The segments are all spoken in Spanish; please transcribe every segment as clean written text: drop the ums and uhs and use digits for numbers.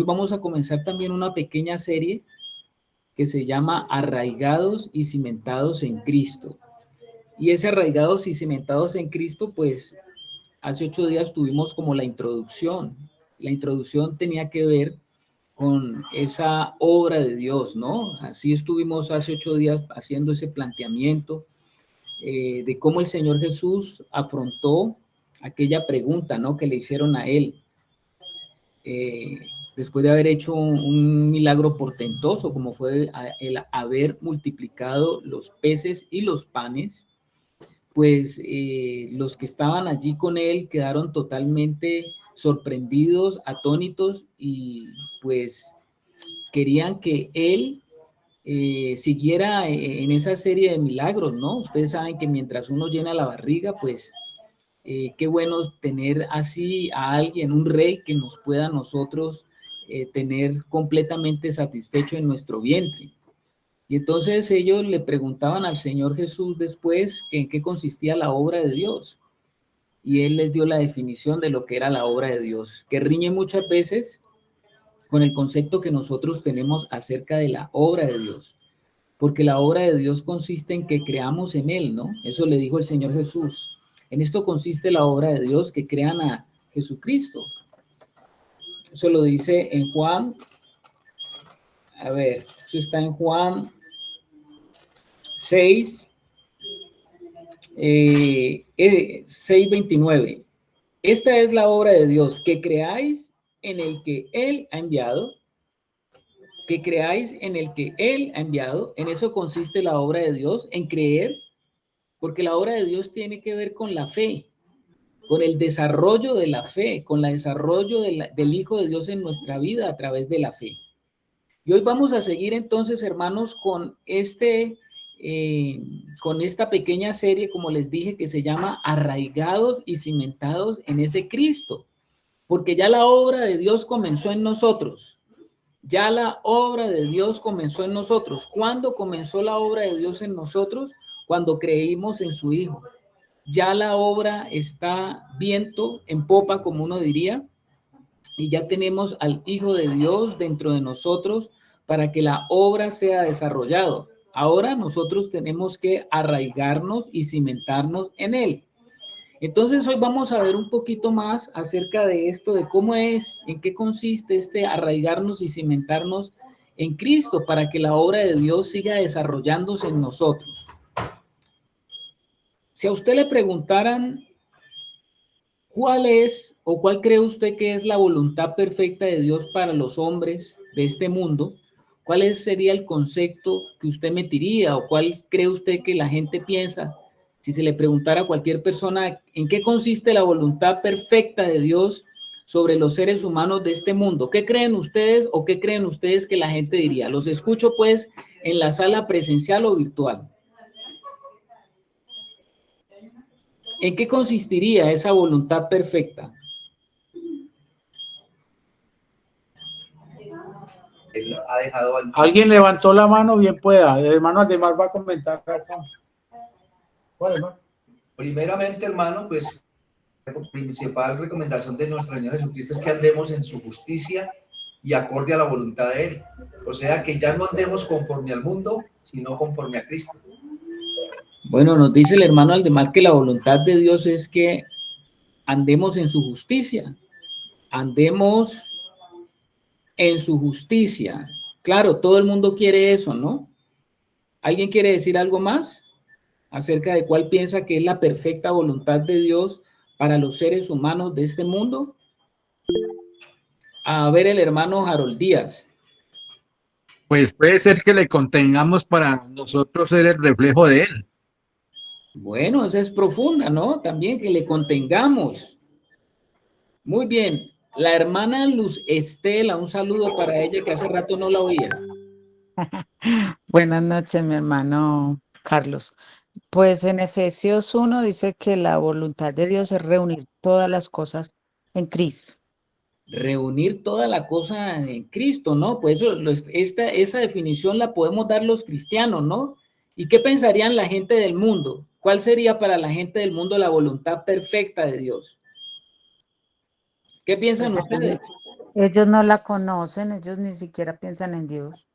Hoy vamos a comenzar también una pequeña serie que se llama Arraigados y Cimentados en Cristo. Y ese Arraigados y Cimentados en Cristo, pues hace 8 días tuvimos como la introducción. La introducción tenía que ver con esa obra de Dios, ¿no? Así estuvimos hace 8 días haciendo ese planteamiento de cómo el Señor Jesús afrontó aquella pregunta, ¿no? Que le hicieron a él. Después de haber hecho un milagro portentoso, como fue el haber multiplicado los peces y los panes, pues los que estaban allí con él quedaron totalmente sorprendidos, atónitos, y pues querían que él siguiera en esa serie de milagros, ¿no? Ustedes saben que mientras uno llena la barriga, pues qué bueno tener así a alguien, un rey que nos pueda a nosotros tener completamente satisfecho en nuestro vientre. Y entonces ellos le preguntaban al Señor Jesús después que en qué consistía la obra de Dios. Y él les dio la definición de lo que era la obra de Dios, que riñe muchas veces con el concepto que nosotros tenemos acerca de la obra de Dios. Porque la obra de Dios consiste en que creamos en Él, ¿no? Eso le dijo el Señor Jesús. En esto consiste la obra de Dios, que crean a Jesucristo. Eso lo dice en Juan, a ver, eso está en Juan 6, 6:29. Esta es la obra de Dios, que creáis en el que Él ha enviado, que creáis en el que Él ha enviado. En eso consiste la obra de Dios, en creer, porque la obra de Dios tiene que ver con la fe, con el desarrollo de la fe, con el desarrollo del Hijo de Dios en nuestra vida a través de la fe. Y hoy vamos a seguir entonces, hermanos, con esta pequeña serie, como les dije, que se llama Arraigados y Cimentados en ese Cristo, porque ya la obra de Dios comenzó en nosotros. Ya la obra de Dios comenzó en nosotros. ¿Cuándo comenzó la obra de Dios en nosotros? Cuando creímos en su Hijo. Ya la obra está viento en popa, como uno diría, y ya tenemos al Hijo de Dios dentro de nosotros para que la obra sea desarrollada. Ahora nosotros tenemos que arraigarnos y cimentarnos en Él. Entonces hoy vamos a ver un poquito más acerca de esto, de cómo es, en qué consiste este arraigarnos y cimentarnos en Cristo para que la obra de Dios siga desarrollándose en nosotros. Si a usted le preguntaran cuál es o cuál cree usted que es la voluntad perfecta de Dios para los hombres de este mundo, ¿cuál sería el concepto que usted metiría o cuál cree usted que la gente piensa? Si se le preguntara a cualquier persona en qué consiste la voluntad perfecta de Dios sobre los seres humanos de este mundo, ¿qué creen ustedes o qué creen ustedes que la gente diría? Los escucho pues en la sala presencial o virtual. ¿En qué consistiría esa voluntad perfecta? Él ha dejado al... Alguien levantó la mano, bien pueda. El hermano además va a comentar. ¿Cuál, hermano? Primeramente, hermano, pues la principal recomendación de nuestro Señor Jesucristo es que andemos en su justicia y acorde a la voluntad de Él. O sea, que ya no andemos conforme al mundo, sino conforme a Cristo. Bueno, nos dice el hermano Aldemar que la voluntad de Dios es que andemos en su justicia, andemos en su justicia. Claro, todo el mundo quiere eso, ¿no? ¿Alguien quiere decir algo más acerca de cuál piensa que es la perfecta voluntad de Dios para los seres humanos de este mundo? A ver, el hermano Harold Díaz. Pues puede ser que le contengamos para nosotros ser el reflejo de Él. Bueno, esa es profunda, ¿no? También que le contengamos. Muy bien. La hermana Luz Estela, un saludo para ella que hace rato no la oía. Buenas noches, mi hermano Carlos. Pues en Efesios 1 dice que la voluntad de Dios es reunir todas las cosas en Cristo. Reunir toda la cosa en Cristo, ¿no? Pues esa definición la podemos dar los cristianos, ¿no? ¿Y qué pensarían la gente del mundo? ¿Cuál sería para la gente del mundo la voluntad perfecta de Dios? ¿Qué piensan Pues ustedes? Ellos no la conocen, ellos ni siquiera piensan en Dios.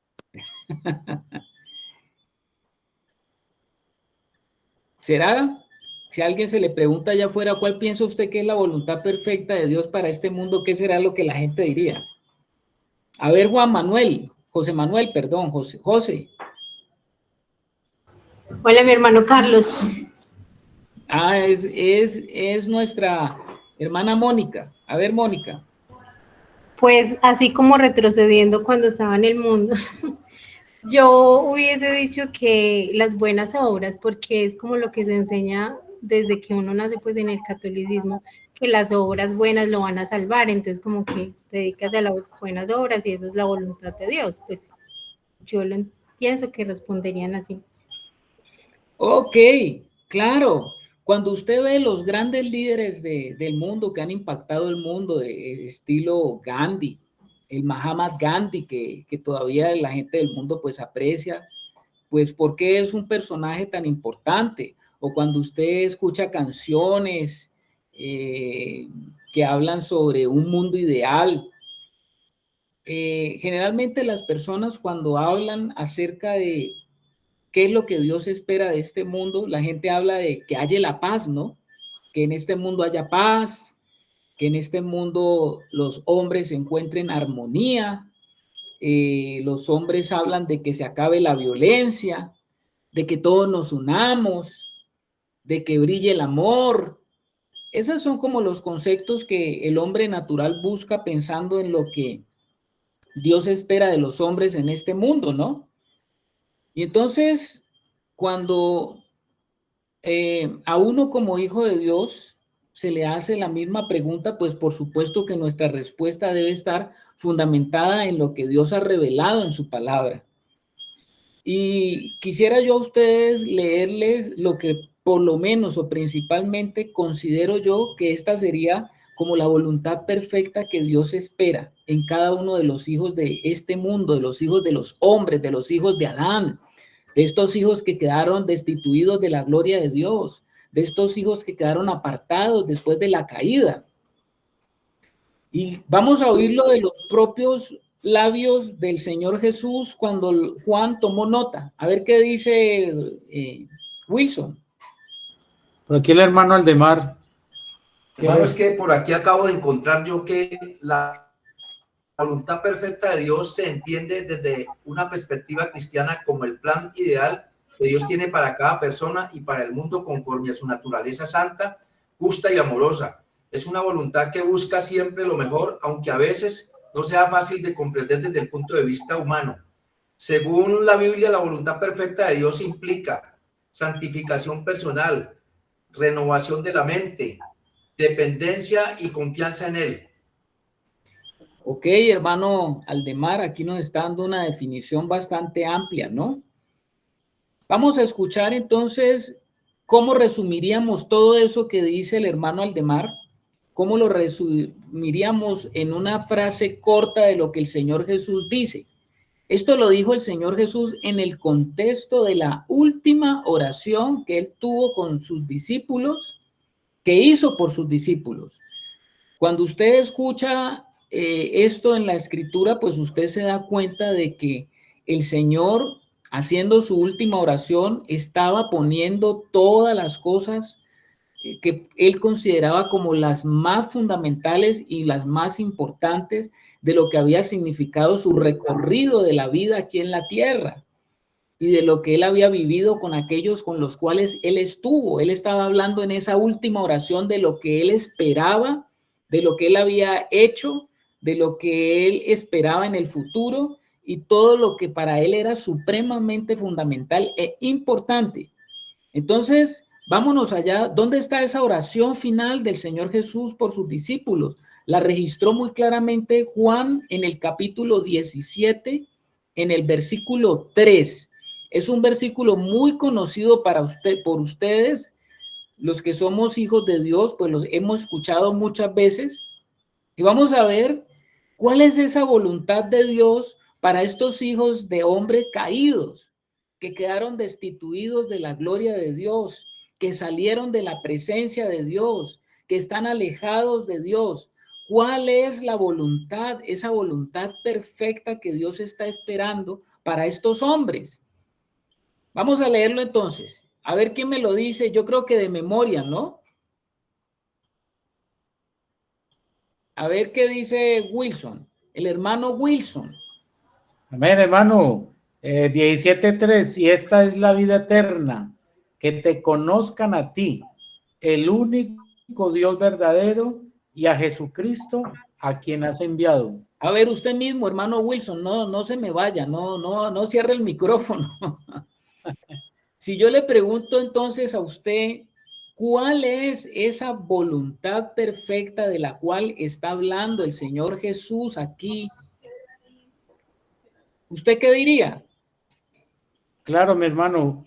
¿Será? Si a alguien se le pregunta allá afuera, ¿cuál piensa usted que es la voluntad perfecta de Dios para este mundo? ¿Qué será lo que la gente diría? A ver, José Manuel, perdón, José. Hola, mi hermano Carlos. Ah, es nuestra hermana Mónica. A ver, Mónica. Pues así como retrocediendo cuando estaba en el mundo, yo hubiese dicho que las buenas obras, porque es como lo que se enseña desde que uno nace pues en el catolicismo, que las obras buenas lo van a salvar, entonces como que te dedicas a las buenas obras y eso es la voluntad de Dios, pues yo lo pienso que responderían así. Ok, claro. Cuando usted ve los grandes líderes del mundo que han impactado el mundo, estilo Gandhi, el Mahatma Gandhi, que todavía la gente del mundo pues aprecia, pues ¿por qué es un personaje tan importante? O cuando usted escucha canciones que hablan sobre un mundo ideal, generalmente las personas cuando hablan acerca de qué es lo que Dios espera de este mundo, la gente habla de que haya la paz, ¿no? Que en este mundo haya paz, que en este mundo los hombres encuentren armonía, los hombres hablan de que se acabe la violencia, de que todos nos unamos, de que brille el amor. Esos son como los conceptos que el hombre natural busca pensando en lo que Dios espera de los hombres en este mundo, ¿no? Y entonces, cuando a uno como hijo de Dios se le hace la misma pregunta, pues por supuesto que nuestra respuesta debe estar fundamentada en lo que Dios ha revelado en su palabra. Y quisiera yo a ustedes leerles lo que por lo menos o principalmente considero yo que esta sería como la voluntad perfecta que Dios espera en cada uno de los hijos de este mundo, de los hijos de los hombres, de los hijos de Adán, de estos hijos que quedaron destituidos de la gloria de Dios, de estos hijos que quedaron apartados después de la caída. Y vamos a oírlo de los propios labios del Señor Jesús cuando Juan tomó nota. A ver qué dice Wilson. Por aquí el hermano Aldemar. Hermano, es que por aquí acabo de encontrar yo que la voluntad perfecta de Dios se entiende desde una perspectiva cristiana como el plan ideal que Dios tiene para cada persona y para el mundo conforme a su naturaleza santa, justa y amorosa. Es una voluntad que busca siempre lo mejor, aunque a veces no sea fácil de comprender desde el punto de vista humano. Según la Biblia, la voluntad perfecta de Dios implica santificación personal, renovación de la mente, dependencia y confianza en Él. Ok, hermano Aldemar, aquí nos está dando una definición bastante amplia, ¿no? Vamos a escuchar entonces cómo resumiríamos todo eso que dice el hermano Aldemar, cómo lo resumiríamos en una frase corta de lo que el Señor Jesús dice. Esto lo dijo el Señor Jesús en el contexto de la última oración que él tuvo con sus discípulos, que hizo por sus discípulos. Cuando usted escucha esto en la escritura, pues usted se da cuenta de que el Señor, haciendo su última oración, estaba poniendo todas las cosas que él consideraba como las más fundamentales y las más importantes de lo que había significado su recorrido de la vida aquí en la tierra y de lo que él había vivido con aquellos con los cuales él estuvo. Él estaba hablando en esa última oración de lo que él esperaba, de lo que él había hecho, de lo que él esperaba en el futuro y todo lo que para él era supremamente fundamental e importante. Entonces, vámonos allá. ¿Dónde está esa oración final del Señor Jesús por sus discípulos? La registró muy claramente Juan en el capítulo 17, en el versículo 3. Es un versículo muy conocido por ustedes, los que somos hijos de Dios, pues los hemos escuchado muchas veces. Y vamos a ver cuál es esa voluntad de Dios para estos hijos de hombres caídos, que quedaron destituidos de la gloria de Dios, que salieron de la presencia de Dios, que están alejados de Dios. ¿Cuál es la voluntad, esa voluntad perfecta que Dios está esperando para estos hombres? Vamos a leerlo entonces. A ver quién me lo dice. Yo creo que de memoria, ¿no? A ver qué dice Wilson, el hermano Wilson. Amén, hermano. 17:3, y esta es la vida eterna, que te conozcan a ti, el único Dios verdadero, y a Jesucristo, a quien has enviado. A ver, usted mismo, hermano Wilson, no se me vaya, no cierre el micrófono. Si yo le pregunto entonces a usted, ¿cuál es esa voluntad perfecta de la cual está hablando el Señor Jesús aquí? ¿Usted qué diría? Claro, mi hermano,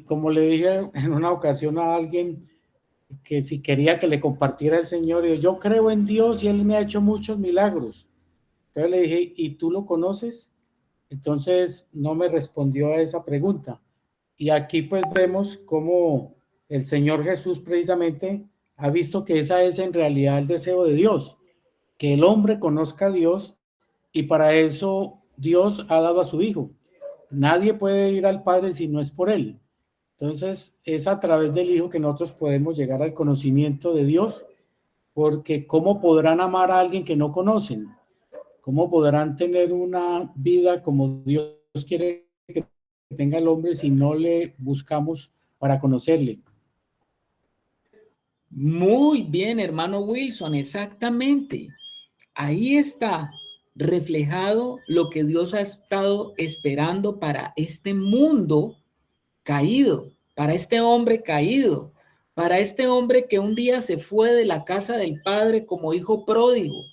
como le dije en una ocasión a alguien que si quería que le compartiera el Señor, yo creo en Dios y Él me ha hecho muchos milagros. Entonces le dije, ¿y tú lo conoces? Entonces no me respondió a esa pregunta. Y aquí pues vemos cómo el Señor Jesús precisamente ha visto que esa es en realidad el deseo de Dios, que el hombre conozca a Dios, y para eso Dios ha dado a su Hijo. Nadie puede ir al Padre si no es por Él. Entonces es a través del Hijo que nosotros podemos llegar al conocimiento de Dios, porque ¿cómo podrán amar a alguien que no conocen? ¿Cómo podrán tener una vida como Dios quiere que tenga el hombre si no le buscamos para conocerle? Muy bien, hermano Wilson, exactamente. Ahí está reflejado lo que Dios ha estado esperando para este mundo caído, para este hombre caído, para este hombre que un día se fue de la casa del Padre como hijo pródigo.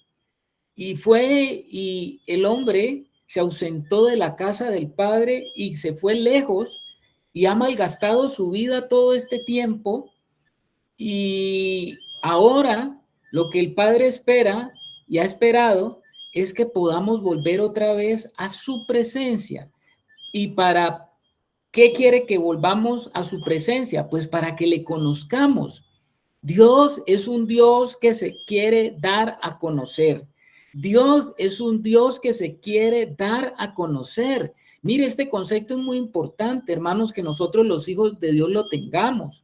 Y el hombre se ausentó de la casa del Padre y se fue lejos y ha malgastado su vida todo este tiempo. Y ahora lo que el Padre espera y ha esperado es que podamos volver otra vez a su presencia. ¿Y para qué quiere que volvamos a su presencia? Pues para que le conozcamos. Dios es un Dios que se quiere dar a conocer. Dios es un Dios que se quiere dar a conocer. Mire, este concepto es muy importante, hermanos, que nosotros los hijos de Dios lo tengamos.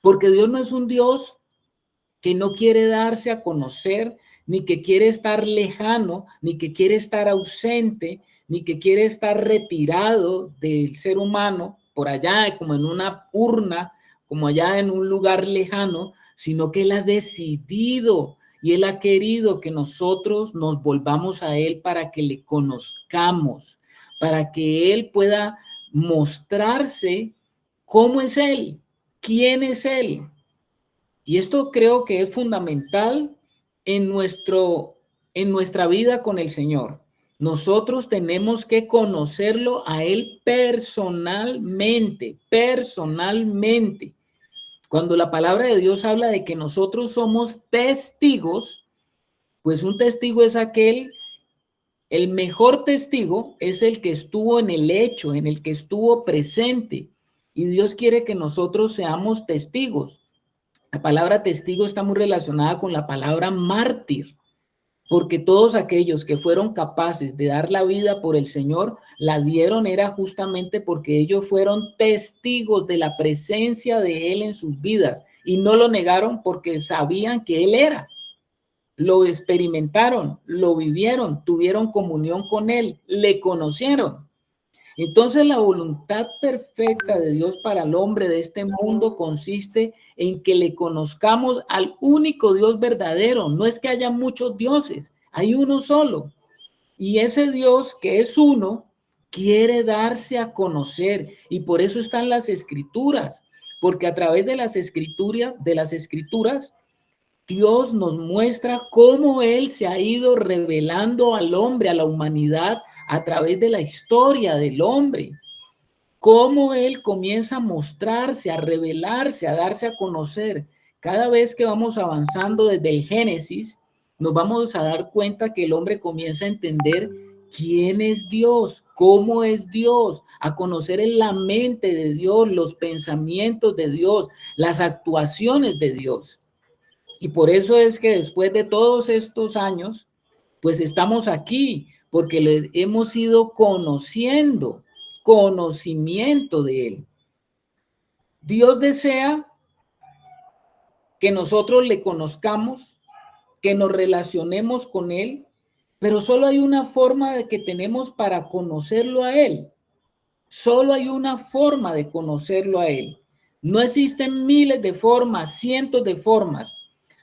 Porque Dios no es un Dios que no quiere darse a conocer, ni que quiere estar lejano, ni que quiere estar ausente, ni que quiere estar retirado del ser humano, por allá como en una urna, como allá en un lugar lejano, sino que Él ha decidido y Él ha querido que nosotros nos volvamos a Él para que le conozcamos, para que Él pueda mostrarse cómo es Él, quién es Él. Y esto creo que es fundamental en nuestra vida con el Señor. Nosotros tenemos que conocerlo a Él personalmente. Cuando la palabra de Dios habla de que nosotros somos testigos, pues un testigo es el mejor testigo es el que estuvo en el hecho, en el que estuvo presente. Y Dios quiere que nosotros seamos testigos. La palabra testigo está muy relacionada con la palabra mártir, porque todos aquellos que fueron capaces de dar la vida por el Señor, la dieron era justamente porque ellos fueron testigos de la presencia de Él en sus vidas y no lo negaron porque sabían que Él era. Lo experimentaron, lo vivieron, tuvieron comunión con Él, le conocieron. Entonces la voluntad perfecta de Dios para el hombre de este mundo consiste en que le conozcamos al único Dios verdadero. No es que haya muchos dioses, hay uno solo. Y ese Dios que es uno quiere darse a conocer, y por eso están las escrituras, porque a través de las escrituras Dios nos muestra cómo Él se ha ido revelando al hombre, a la humanidad, a través de la historia del hombre. Cómo Él comienza a mostrarse, a revelarse, a darse a conocer. Cada vez que vamos avanzando desde el Génesis, nos vamos a dar cuenta que el hombre comienza a entender quién es Dios, cómo es Dios, a conocer en la mente de Dios, los pensamientos de Dios, las actuaciones de Dios. Y por eso es que después de todos estos años, pues estamos aquí, porque les hemos ido conociendo, conocimiento de Él. Dios desea que nosotros le conozcamos, que nos relacionemos con Él, pero solo hay una forma de que tenemos para conocerlo a Él. Solo hay una forma de conocerlo a Él. No existen miles de formas, cientos de formas.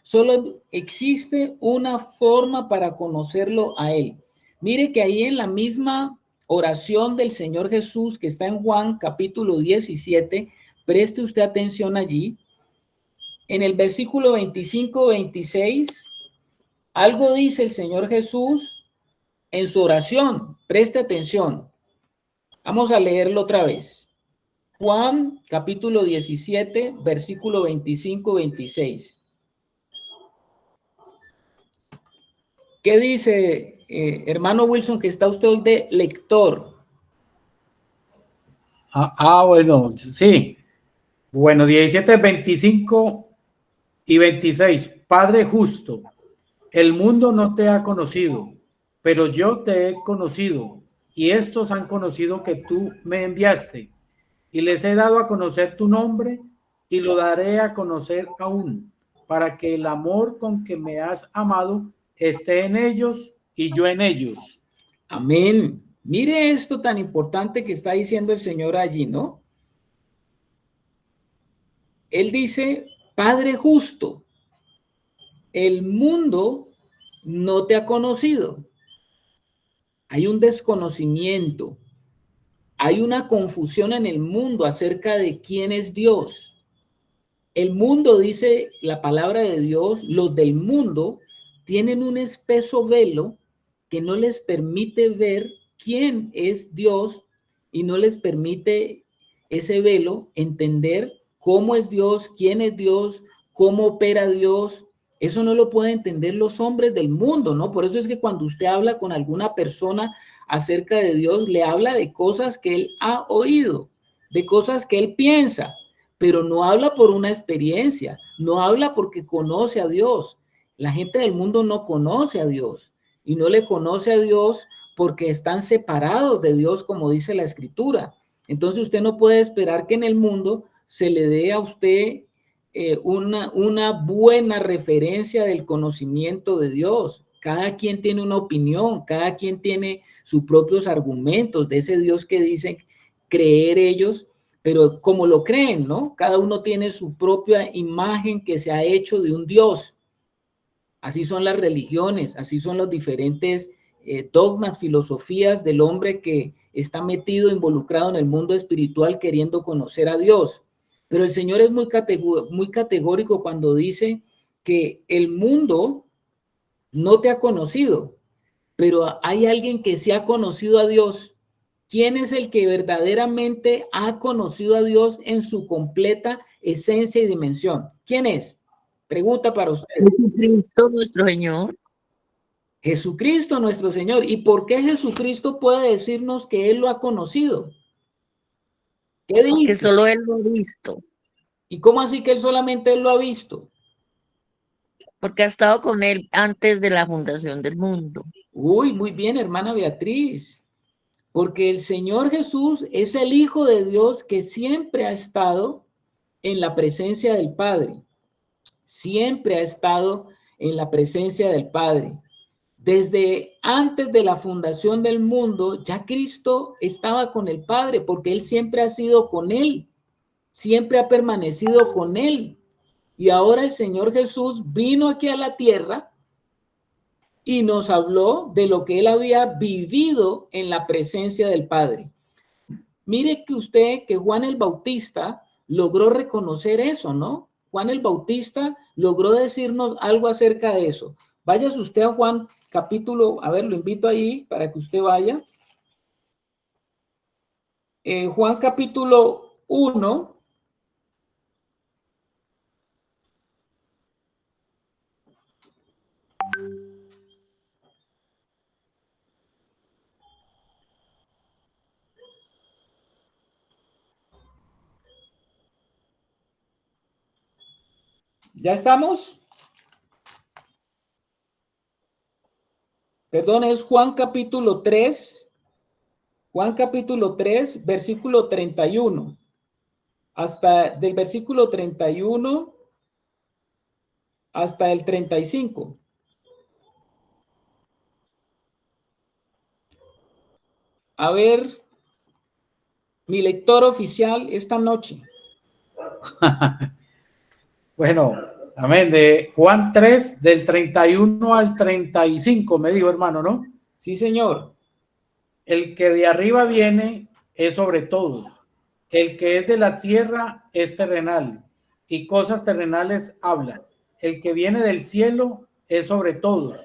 Solo existe una forma para conocerlo a Él. Mire que ahí en la misma oración del Señor Jesús que está en Juan capítulo 17, preste usted atención allí. En el versículo 25-26, algo dice el Señor Jesús en su oración. Preste atención. Vamos a leerlo otra vez. Juan capítulo 17, versículo 25-26. ¿Qué dice, hermano Wilson, que está usted hoy de lector? Bueno, sí. Bueno, 17, 25 y 26. Padre justo, el mundo no te ha conocido, pero yo te he conocido, y estos han conocido que tú me enviaste, y les he dado a conocer tu nombre, y lo daré a conocer aún, para que el amor con que me has amado esté en ellos y yo en ellos. Amén. Mire esto tan importante que está diciendo el Señor allí, ¿no? Él dice, Padre justo, el mundo no te ha conocido. Hay un desconocimiento, hay una confusión en el mundo acerca de quién es Dios. El mundo, dice la palabra de Dios, los del mundo tienen un espeso velo que no les permite ver quién es Dios y no les permite ese velo entender cómo es Dios, quién es Dios, cómo opera Dios. Eso no lo pueden entender los hombres del mundo, ¿no? Por eso es que cuando usted habla con alguna persona acerca de Dios, le habla de cosas que él ha oído, de cosas que él piensa, pero no habla por una experiencia, no habla porque conoce a Dios. La gente del mundo no conoce a Dios y no le conoce a Dios porque están separados de Dios, como dice la Escritura. Entonces usted no puede esperar que en el mundo se le dé a usted una buena referencia del conocimiento de Dios. Cada quien tiene una opinión, cada quien tiene sus propios argumentos de ese Dios que dicen creer ellos, pero como lo creen, ¿no? Cada uno tiene su propia imagen que se ha hecho de un Dios. Así son las religiones, así son los diferentes dogmas, filosofías del hombre que está metido, involucrado en el mundo espiritual queriendo conocer a Dios. Pero el Señor es muy categórico cuando dice que el mundo no te ha conocido, pero hay alguien que sí ha conocido a Dios. ¿Quién es el que verdaderamente ha conocido a Dios en su completa esencia y dimensión? ¿Quién es? Pregunta para usted. Jesucristo nuestro Señor. Jesucristo nuestro Señor. ¿Y por qué Jesucristo puede decirnos que Él lo ha conocido? ¿Qué Que dice? solo Él lo ha visto. ¿Y cómo así que Él solamente Él lo ha visto? Porque ha estado con Él antes de la fundación del mundo. Uy, muy bien, hermana Beatriz. Porque el Señor Jesús es el Hijo de Dios que siempre ha estado en la presencia del Padre. Siempre ha estado en la presencia del Padre. Desde antes de la fundación del mundo, ya Cristo estaba con el Padre, porque Él siempre ha sido con Él, siempre ha permanecido con Él. Y ahora el Señor Jesús vino aquí a la tierra y nos habló de lo que Él había vivido en la presencia del Padre. Mire que usted, que Juan el Bautista logró reconocer eso, ¿no? Juan el Bautista logró decirnos algo acerca de eso. Váyase usted a Juan capítulo, a ver, lo invito ahí para que usted vaya. Juan capítulo 1. ¿Ya estamos? Perdón, es Juan capítulo 3, versículo 31. Hasta del versículo 31 hasta el 35. A ver, mi lector oficial esta noche. Bueno, amén. De Juan 3, del 31 al 35, me dijo, hermano, ¿no? Sí, señor. El que de arriba viene es sobre todos. El que es de la tierra es terrenal, y cosas terrenales habla. El que viene del cielo es sobre todos,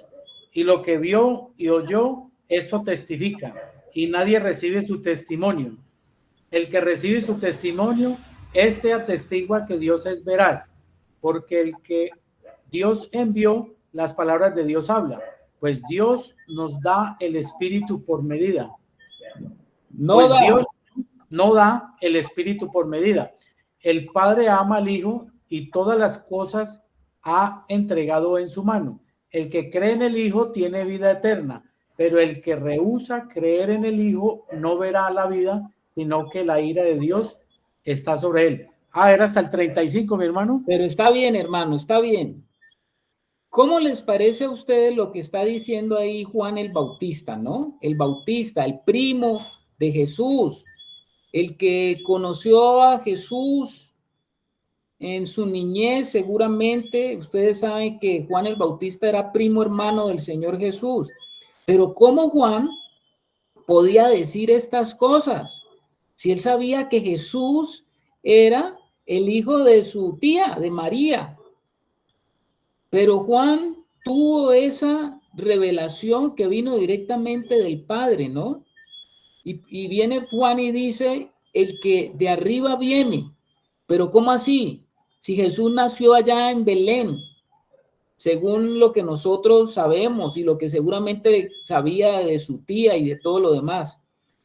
y lo que vio y oyó, esto testifica, y nadie recibe su testimonio. El que recibe su testimonio, este atestigua que Dios es veraz, porque el que Dios envió, las palabras de Dios habla, pues Dios nos da el Espíritu por medida. Pues Dios no da el Espíritu por medida. El Padre ama al Hijo y todas las cosas ha entregado en su mano. El que cree en el Hijo tiene vida eterna, pero el que rehúsa creer en el Hijo no verá la vida, sino que la ira de Dios está sobre él. Era hasta el 35, mi hermano. Pero está bien, hermano, está bien. ¿Cómo les parece a ustedes lo que está diciendo ahí Juan el Bautista, no? El Bautista, el primo de Jesús, el que conoció a Jesús en su niñez, seguramente. Ustedes saben que Juan el Bautista era primo hermano del Señor Jesús. Pero ¿cómo Juan podía decir estas cosas si él sabía que Jesús era el hijo de su tía, de María? Pero Juan tuvo esa revelación que vino directamente del Padre, ¿no? Y viene Juan y dice, el que de arriba viene. Pero ¿cómo así? Si Jesús nació allá en Belén, según lo que nosotros sabemos y lo que seguramente sabía de su tía y de todo lo demás.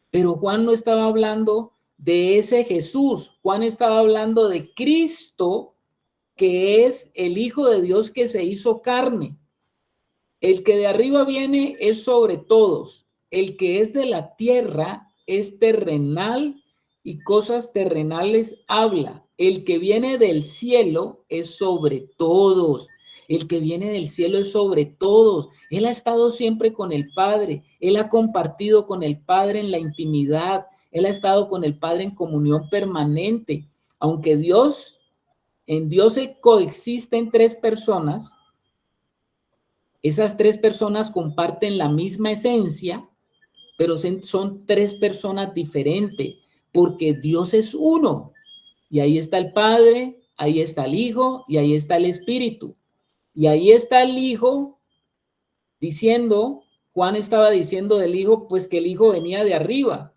Pero Juan no estaba hablando de ese Jesús. Juan estaba hablando de Cristo, que es el Hijo de Dios que se hizo carne. El que de arriba viene es sobre todos. El que es de la tierra es terrenal y cosas terrenales habla. El que viene del cielo es sobre todos. El que viene del cielo es sobre todos. Él ha estado siempre con el Padre. Él ha compartido con el Padre en la intimidad. Él ha estado con el Padre en comunión permanente. Aunque en Dios se coexisten tres personas, esas tres personas comparten la misma esencia, pero son tres personas diferentes, porque Dios es uno. Y ahí está el Padre, ahí está el Hijo y ahí está el Espíritu. Y ahí está el Hijo diciendo, Juan estaba diciendo del Hijo, pues que el Hijo venía de arriba.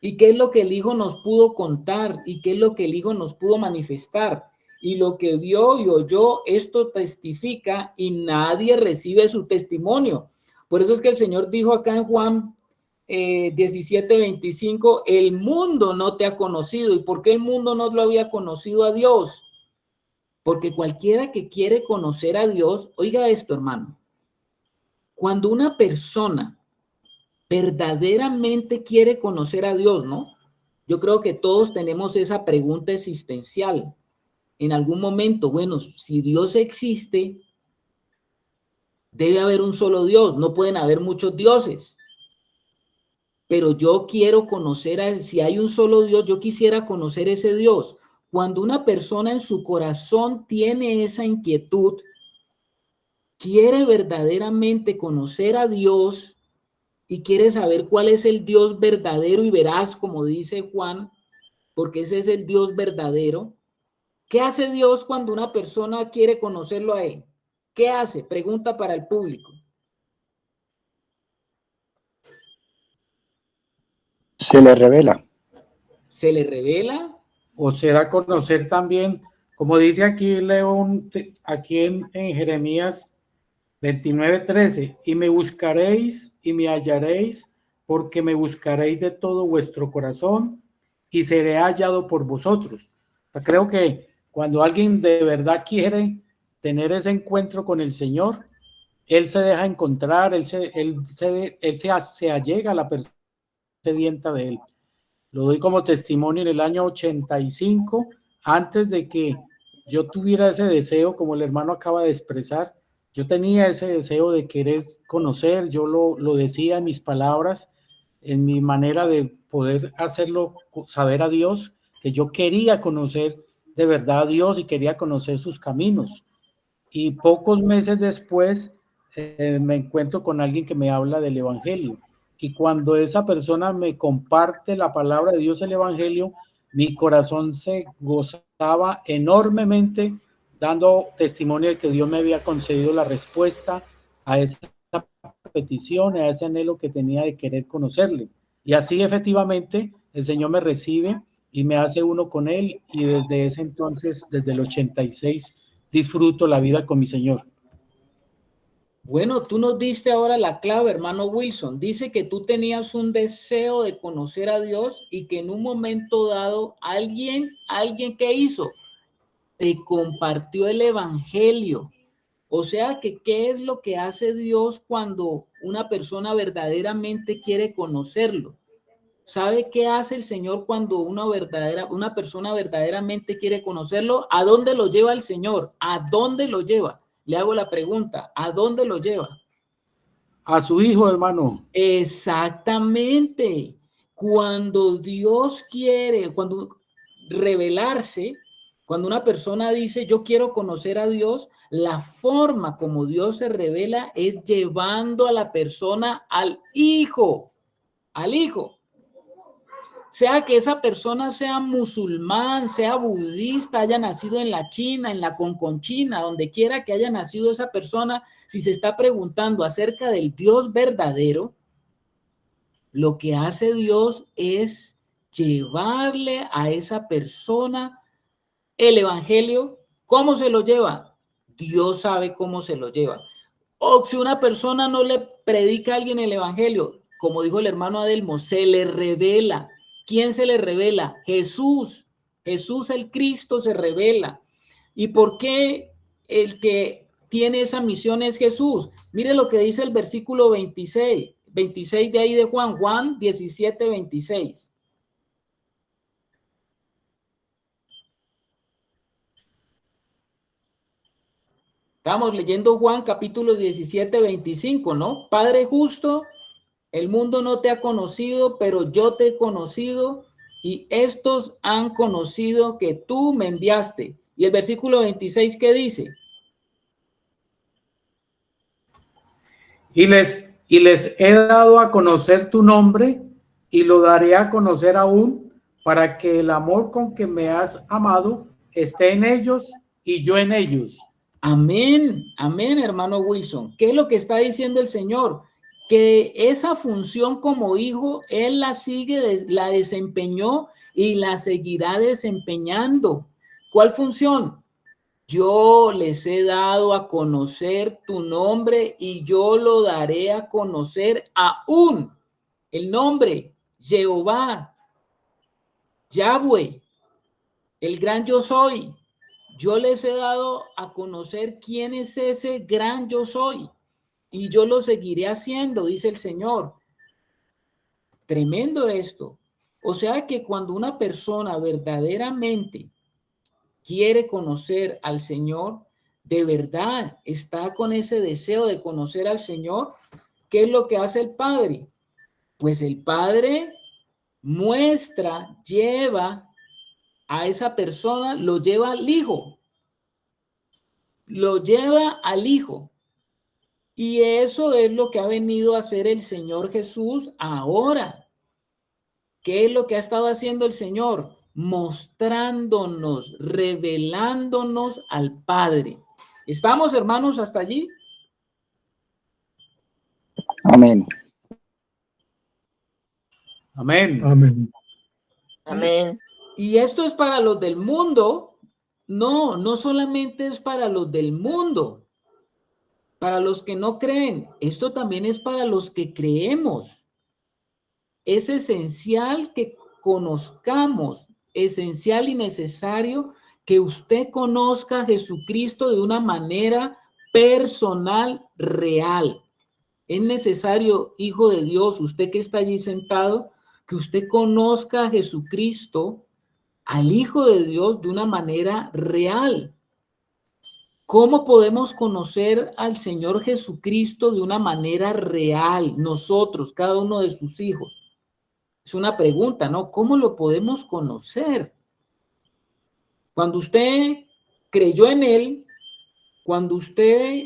¿Y qué es lo que el Hijo nos pudo contar? ¿Y qué es lo que el Hijo nos pudo manifestar? Y lo que vio y oyó, esto testifica y nadie recibe su testimonio. Por eso es que el Señor dijo acá en Juan 17:25, el mundo no te ha conocido. ¿Y por qué el mundo no lo había conocido a Dios? Porque cualquiera que quiere conocer a Dios, oiga esto, hermano, cuando una persona verdaderamente quiere conocer a Dios, ¿no? Yo creo que todos tenemos esa pregunta existencial. En algún momento, bueno, si Dios existe, debe haber un solo Dios, no pueden haber muchos dioses. Pero yo quiero conocer, si hay un solo Dios, yo quisiera conocer ese Dios. Cuando una persona en su corazón tiene esa inquietud, quiere verdaderamente conocer a Dios y quiere saber cuál es el Dios verdadero y veraz, como dice Juan, porque ese es el Dios verdadero. ¿Qué hace Dios cuando una persona quiere conocerlo a él? ¿Qué hace? Pregunta para el público. Se le revela. ¿Se le revela? O se da a conocer también, como dice aquí León, aquí en Jeremías 29:13, y me buscaréis y me hallaréis, porque me buscaréis de todo vuestro corazón y seré hallado por vosotros. Creo que cuando alguien de verdad quiere tener ese encuentro con el Señor, él se deja encontrar, él se allega a la persona sedienta de él. Lo doy como testimonio. En el año 85, antes de que yo tuviera ese deseo, como el hermano acaba de expresar, yo tenía ese deseo de querer conocer, yo lo decía en mis palabras, en mi manera de poder hacerlo saber a Dios, que yo quería conocer de verdad a Dios y quería conocer sus caminos. Y pocos meses después me encuentro con alguien que me habla del Evangelio. Y cuando esa persona me comparte la palabra de Dios, el Evangelio, mi corazón se gozaba enormemente, dando testimonio de que Dios me había concedido la respuesta a esa petición, a ese anhelo que tenía de querer conocerle. Y así efectivamente el Señor me recibe y me hace uno con Él, y desde ese entonces, desde el 86, disfruto la vida con mi Señor. Bueno, tú nos diste ahora la clave, hermano Wilson. Dice que tú tenías un deseo de conocer a Dios y que en un momento dado alguien ¿qué hizo? Te compartió el Evangelio. O sea que, ¿qué es lo que hace Dios cuando una persona verdaderamente quiere conocerlo? ¿Sabe qué hace el Señor cuando una persona verdaderamente quiere conocerlo? ¿A dónde lo lleva el Señor? ¿A dónde lo lleva? Le hago la pregunta, ¿a dónde lo lleva? A su Hijo, hermano. Exactamente. Cuando Dios quiere, cuando revelarse, cuando una persona dice, yo quiero conocer a Dios, la forma como Dios se revela es llevando a la persona al Hijo, al Hijo. Sea que esa persona sea musulmán, sea budista, haya nacido en la China, en la Conchinchina, donde quiera que haya nacido esa persona, si se está preguntando acerca del Dios verdadero, lo que hace Dios es llevarle a esa persona el Evangelio. ¿Cómo se lo lleva? Dios sabe cómo se lo lleva. O si una persona no le predica a alguien el Evangelio, como dijo el hermano Adelmo, se le revela. ¿Quién se le revela? Jesús. Jesús el Cristo se revela. ¿Y por qué el que tiene esa misión es Jesús? Mire lo que dice el versículo 26 de ahí de Juan 17, 26. Estamos leyendo Juan capítulo 17, 25, ¿no? Padre justo, el mundo no te ha conocido, pero yo te he conocido y estos han conocido que tú me enviaste. Y el versículo 26, ¿qué dice? Y les he dado a conocer tu nombre y lo daré a conocer aún, para que el amor con que me has amado esté en ellos y yo en ellos. Amén, amén, hermano Wilson. ¿Qué es lo que está diciendo el Señor? Que esa función como hijo, Él la la desempeñó y la seguirá desempeñando. ¿Cuál función? Yo les he dado a conocer tu nombre y yo lo daré a conocer aún. El nombre, Jehová, Yahweh, el gran yo soy. Yo les he dado a conocer quién es ese gran yo soy y yo lo seguiré haciendo, dice el Señor. Tremendo esto. O sea que cuando una persona verdaderamente quiere conocer al Señor, de verdad está con ese deseo de conocer al Señor, ¿qué es lo que hace el Padre? Pues el Padre muestra, lleva a esa persona, lo lleva al Hijo. Lo lleva al Hijo. Y eso es lo que ha venido a hacer el Señor Jesús ahora. ¿Qué es lo que ha estado haciendo el Señor? Mostrándonos, revelándonos al Padre. ¿Estamos, hermanos, hasta allí? Amén. Amén. Amén. Amén. Y esto es para los del mundo. No, no solamente es para los del mundo, para los que no creen. Esto también es para los que creemos. Es esencial que conozcamos, esencial y necesario que usted conozca a Jesucristo de una manera personal, real. Es necesario, hijo de Dios, usted que está allí sentado, que usted conozca a Jesucristo, al Hijo de Dios, de una manera real. ¿Cómo podemos conocer al Señor Jesucristo de una manera real? Nosotros, cada uno de sus hijos. Es una pregunta, ¿no? ¿Cómo lo podemos conocer? Cuando usted creyó en Él, cuando usted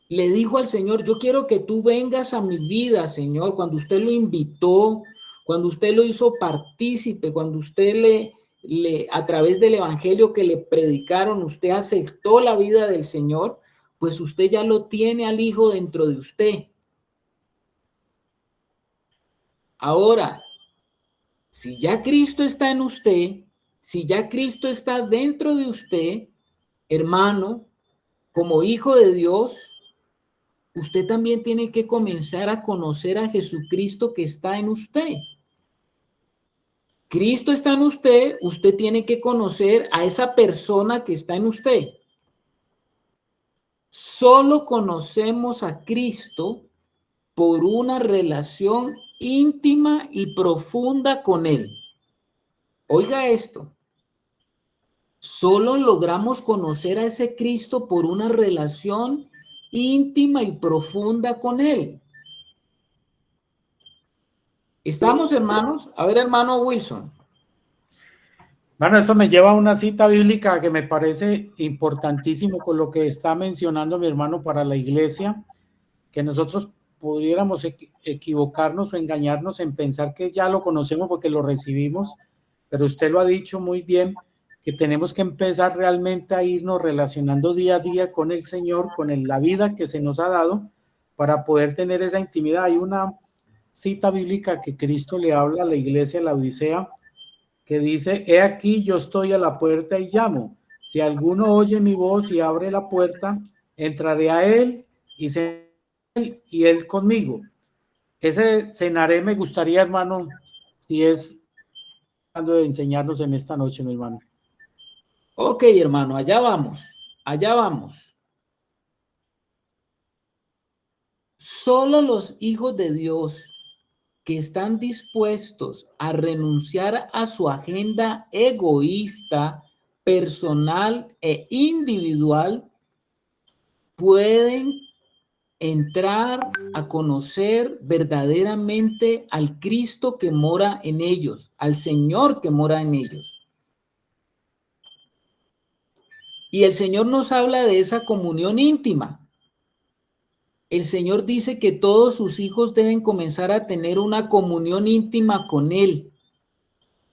le dijo al Señor, yo quiero que tú vengas a mi vida, Señor, cuando usted lo invitó, cuando usted lo hizo partícipe, cuando usted a través del evangelio que le predicaron, usted aceptó la vida del Señor, pues usted ya lo tiene al Hijo dentro de usted. Ahora, si ya Cristo está en usted, si ya Cristo está dentro de usted, hermano, como hijo de Dios, usted también tiene que comenzar a conocer a Jesucristo que está en usted. Cristo está en usted, usted tiene que conocer a esa persona que está en usted. Solo conocemos a Cristo por una relación íntima y profunda con Él. Oiga esto. Solo logramos conocer a ese Cristo por una relación íntima y profunda con Él. ¿Estamos, hermanos? A ver, hermano Wilson. Bueno, esto me lleva a una cita bíblica que me parece importantísimo con lo que está mencionando mi hermano para la iglesia, que nosotros pudiéramos equivocarnos o engañarnos en pensar que ya lo conocemos porque lo recibimos, pero usted lo ha dicho muy bien, que tenemos que empezar realmente a irnos relacionando día a día con el Señor, con la vida que se nos ha dado, para poder tener esa intimidad. Hay una cita bíblica que Cristo le habla a la iglesia de la Odisea, que dice, he aquí yo estoy a la puerta y llamo. Si alguno oye mi voz y abre la puerta, entraré a él y cenaré y él conmigo. Ese cenaré me gustaría, hermano, si es de enseñarnos en esta noche, mi hermano. Ok, hermano, allá vamos, allá vamos. Solo los hijos de Dios que están dispuestos a renunciar a su agenda egoísta, personal e individual, pueden entrar a conocer verdaderamente al Cristo que mora en ellos, al Señor que mora en ellos. Y el Señor nos habla de esa comunión íntima. El Señor dice que todos sus hijos deben comenzar a tener una comunión íntima con Él.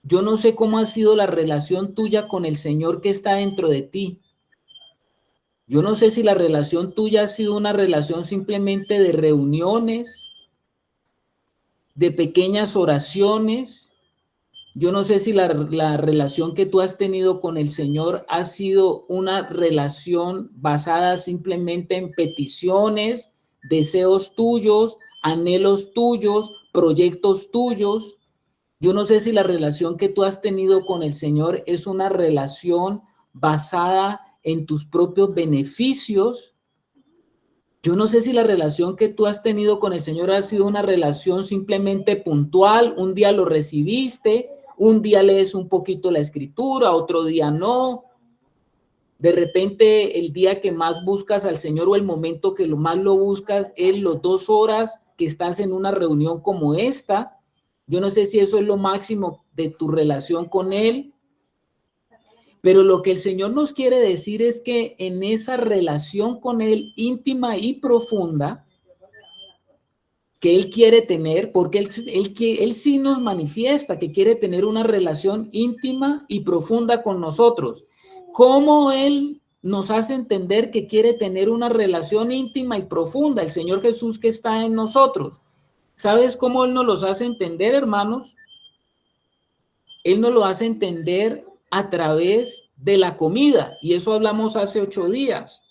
Yo no sé cómo ha sido la relación tuya con el Señor que está dentro de ti. Yo no sé si la relación tuya ha sido una relación simplemente de reuniones, de pequeñas oraciones. Yo no sé si la relación que tú has tenido con el Señor ha sido una relación basada simplemente en peticiones, deseos tuyos, anhelos tuyos, proyectos tuyos. Yo no sé si la relación que tú has tenido con el Señor es una relación basada en tus propios beneficios. Yo no sé si la relación que tú has tenido con el Señor ha sido una relación simplemente puntual. Un día lo recibiste, un día lees un poquito la escritura, otro día no. De repente el día que más buscas al Señor o el momento que lo más lo buscas es las 2 horas que estás en una reunión como esta. Yo no sé si eso es lo máximo de tu relación con Él. Pero lo que el Señor nos quiere decir es que en esa relación con Él íntima y profunda que Él quiere tener, porque Él sí nos manifiesta que quiere tener una relación íntima y profunda con nosotros. ¿Cómo Él nos hace entender que quiere tener una relación íntima y profunda? El Señor Jesús que está en nosotros. ¿Sabes cómo Él nos los hace entender, hermanos? Él nos lo hace entender a través de la comida, y eso hablamos hace 8 días.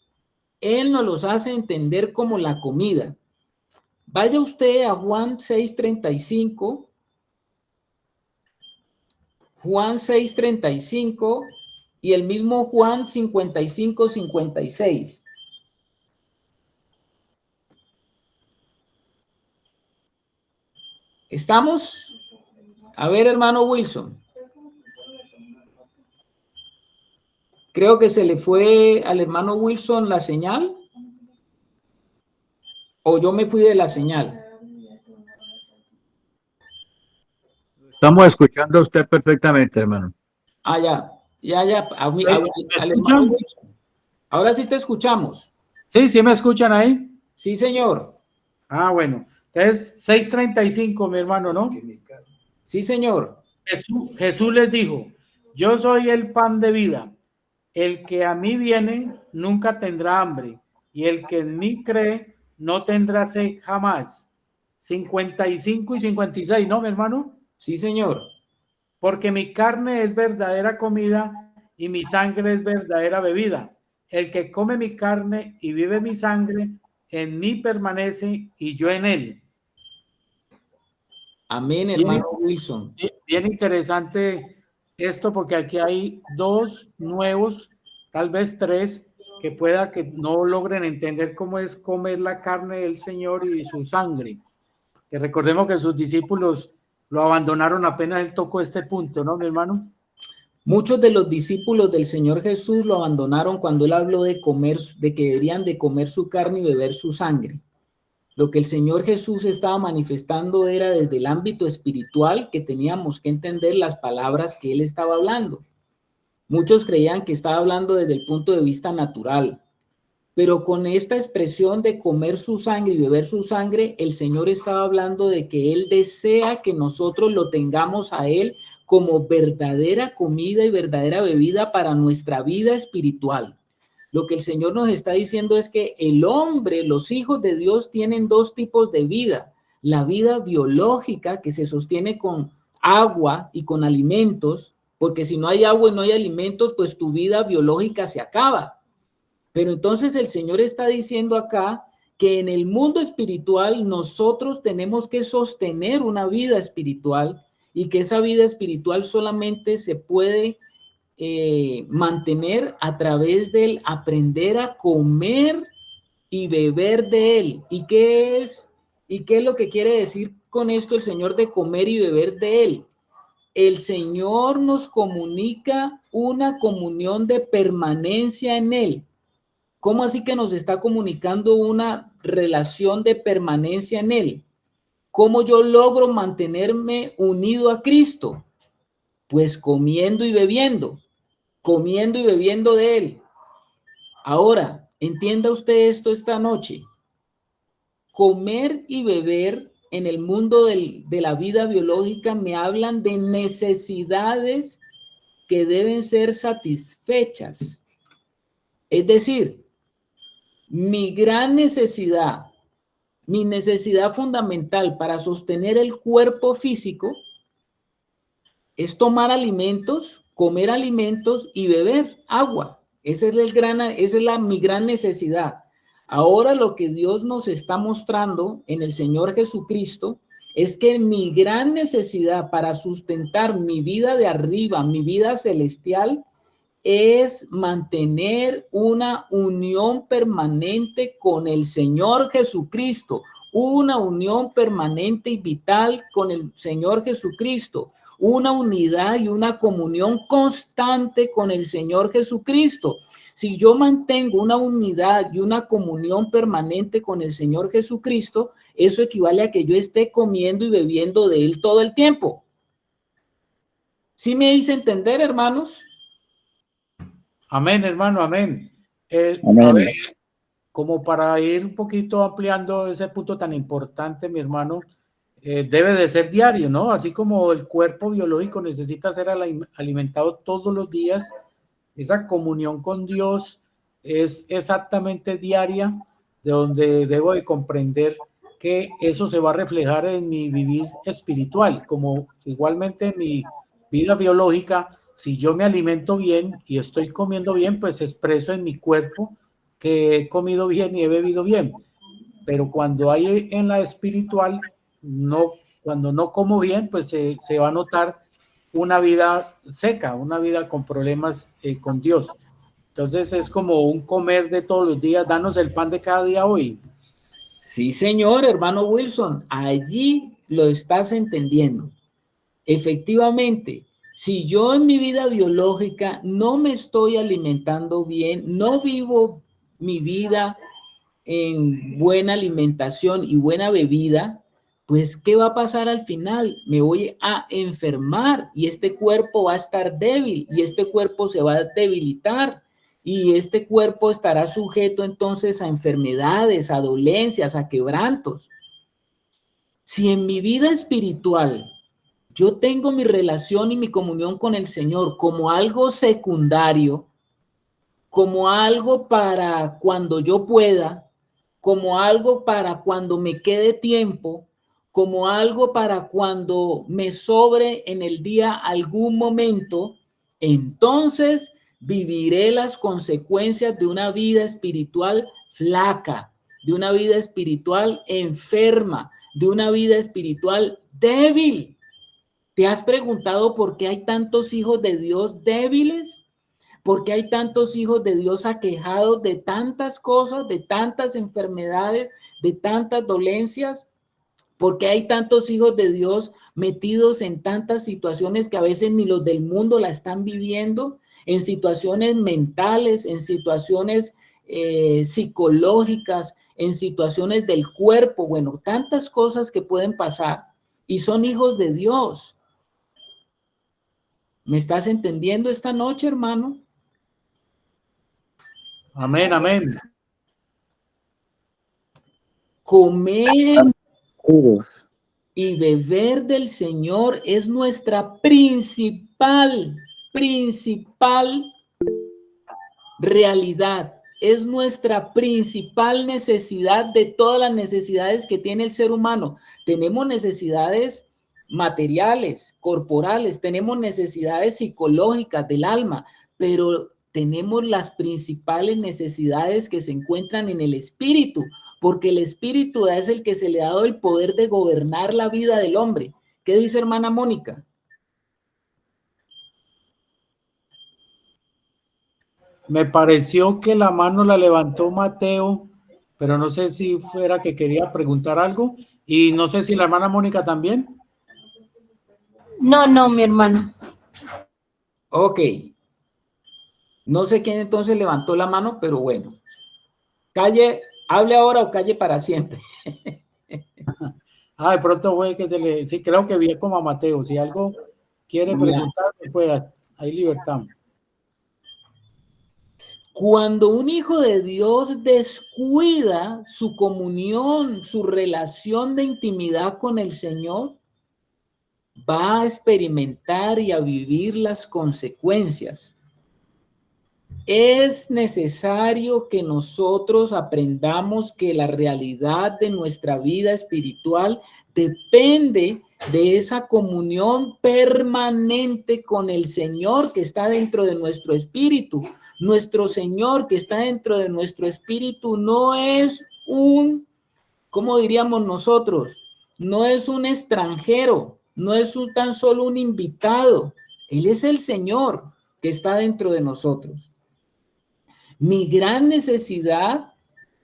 Él nos los hace entender como la comida. Vaya usted a Juan 6:35. Juan 6:35 y el mismo Juan 55:56. ¿Estamos? A ver, hermano Wilson. Creo que se le fue al hermano Wilson la señal. ¿O yo me fui de la señal? Estamos escuchando a usted perfectamente, hermano. Ah, ya. ¿Me Al hermano escuchan? Wilson. Ahora sí te escuchamos. Sí, ¿sí me escuchan ahí? Sí, señor. Ah, bueno. Entonces, 6:35, mi hermano, ¿no? Sí, señor. Jesús les dijo, yo soy el pan de vida. El que a mí viene nunca tendrá hambre, y el que en mí cree no tendrá sed jamás. 55 y 56, ¿no, mi hermano? Sí, señor. Porque mi carne es verdadera comida y mi sangre es verdadera bebida. El que come mi carne y vive mi sangre, en mí permanece y yo en él. Amén, Bien, hermano Wilson. bien interesante esto, porque aquí hay dos nuevos, tal vez tres, que pueda que no logren entender cómo es comer la carne del Señor y su sangre. Que recordemos que sus discípulos lo abandonaron apenas él tocó este punto, ¿no, mi hermano? Muchos de los discípulos del Señor Jesús lo abandonaron cuando él habló de comer, de que deberían de comer su carne y beber su sangre. Lo que el Señor Jesús estaba manifestando era desde el ámbito espiritual que teníamos que entender las palabras que él estaba hablando. Muchos creían que estaba hablando desde el punto de vista natural, pero con esta expresión de comer su sangre y beber su sangre, el Señor estaba hablando de que él desea que nosotros lo tengamos a él como verdadera comida y verdadera bebida para nuestra vida espiritual. Lo que el Señor nos está diciendo es que el hombre, los hijos de Dios, tienen dos tipos de vida. La vida biológica, que se sostiene con agua y con alimentos, porque si no hay agua y no hay alimentos, pues tu vida biológica se acaba. Pero entonces el Señor está diciendo acá que en el mundo espiritual nosotros tenemos que sostener una vida espiritual y que esa vida espiritual solamente se puede mantener a través del aprender a comer y beber de él. ¿Y qué es? ¿Y qué es lo que quiere decir con esto el Señor de comer y beber de él? El Señor nos comunica una comunión de permanencia en él. ¿Cómo así que nos está comunicando una relación de permanencia en él? ¿Cómo yo logro mantenerme unido a Cristo? Pues comiendo y bebiendo de él. Ahora, entienda usted esto esta noche. Comer y beber en el mundo de la vida biológica me hablan de necesidades que deben ser satisfechas. Es decir, mi gran necesidad, mi necesidad fundamental para sostener el cuerpo físico es tomar alimentos, comer alimentos y beber agua. Esa es mi gran necesidad. Ahora lo que Dios nos está mostrando en el Señor Jesucristo es que mi gran necesidad para sustentar mi vida de arriba, mi vida celestial, es mantener una unión permanente con el Señor Jesucristo, una unión permanente y vital con el Señor Jesucristo, una unidad y una comunión constante con el Señor Jesucristo. Si yo mantengo una unidad y una comunión permanente con el Señor Jesucristo, eso equivale a que yo esté comiendo y bebiendo de Él todo el tiempo. ¿Sí me hice entender, hermanos? Amén, hermano, amén. Amén. A ver, como para ir un poquito ampliando ese punto tan importante, mi hermano, debe de ser diario, ¿no? Así como el cuerpo biológico necesita ser alimentado todos los días, esa comunión con Dios es exactamente diaria, de donde debo de comprender que eso se va a reflejar en mi vivir espiritual, como igualmente en mi vida biológica. Si yo me alimento bien y estoy comiendo bien, pues expreso en mi cuerpo que he comido bien y he bebido bien. Pero cuando hay en la espiritual, no, cuando no como bien, pues se va a notar una vida seca, una vida con problemas con Dios. Entonces es como un comer de todos los días, danos el pan de cada día hoy. Sí, señor, hermano Wilson. Allí lo estás entendiendo. Efectivamente, si yo en mi vida biológica no me estoy alimentando bien, no vivo mi vida en buena alimentación y buena bebida, pues ¿qué va a pasar al final? Me voy a enfermar y este cuerpo va a estar débil y este cuerpo se va a debilitar y este cuerpo estará sujeto entonces a enfermedades, a dolencias, a quebrantos. Si en mi vida espiritual yo tengo mi relación y mi comunión con el Señor como algo secundario, como algo para cuando yo pueda, como algo para cuando me quede tiempo, como algo para cuando me sobre en el día algún momento, entonces viviré las consecuencias de una vida espiritual flaca, de una vida espiritual enferma, de una vida espiritual débil. ¿Te has preguntado por qué hay tantos hijos de Dios débiles? ¿Por qué hay tantos hijos de Dios aquejados de tantas cosas, de tantas enfermedades, de tantas dolencias? ¿Por qué hay tantos hijos de Dios metidos en tantas situaciones que a veces ni los del mundo la están viviendo? En situaciones mentales, en situaciones psicológicas, en situaciones del cuerpo, bueno, tantas cosas que pueden pasar y son hijos de Dios. ¿Me estás entendiendo esta noche, hermano? Amén, amén. Comer y beber del Señor es nuestra principal realidad. Es nuestra principal necesidad de todas las necesidades que tiene el ser humano. Tenemos necesidades materiales, corporales, tenemos necesidades psicológicas del alma, pero tenemos las principales necesidades que se encuentran en el espíritu, porque el espíritu es el que se le ha dado el poder de gobernar la vida del hombre. ¿Qué dice hermana Mónica? Me pareció que la mano la levantó Mateo, pero no sé si fuera que quería preguntar algo. Y no sé si la hermana Mónica también. No, mi hermano. Ok. No sé quién entonces levantó la mano, pero bueno. Calle, hable ahora o calle para siempre. De pronto fue que sí, creo que vi como a Mateo. Si algo quiere preguntar, pues hay libertad. Cuando un hijo de Dios descuida su comunión, su relación de intimidad con el Señor, va a experimentar y a vivir las consecuencias. Es necesario que nosotros aprendamos que la realidad de nuestra vida espiritual depende de esa comunión permanente con el Señor que está dentro de nuestro espíritu. Nuestro Señor que está dentro de nuestro espíritu no es ¿cómo diríamos nosotros? No es un extranjero, no es tan solo un invitado. Él es el Señor que está dentro de nosotros. Mi gran necesidad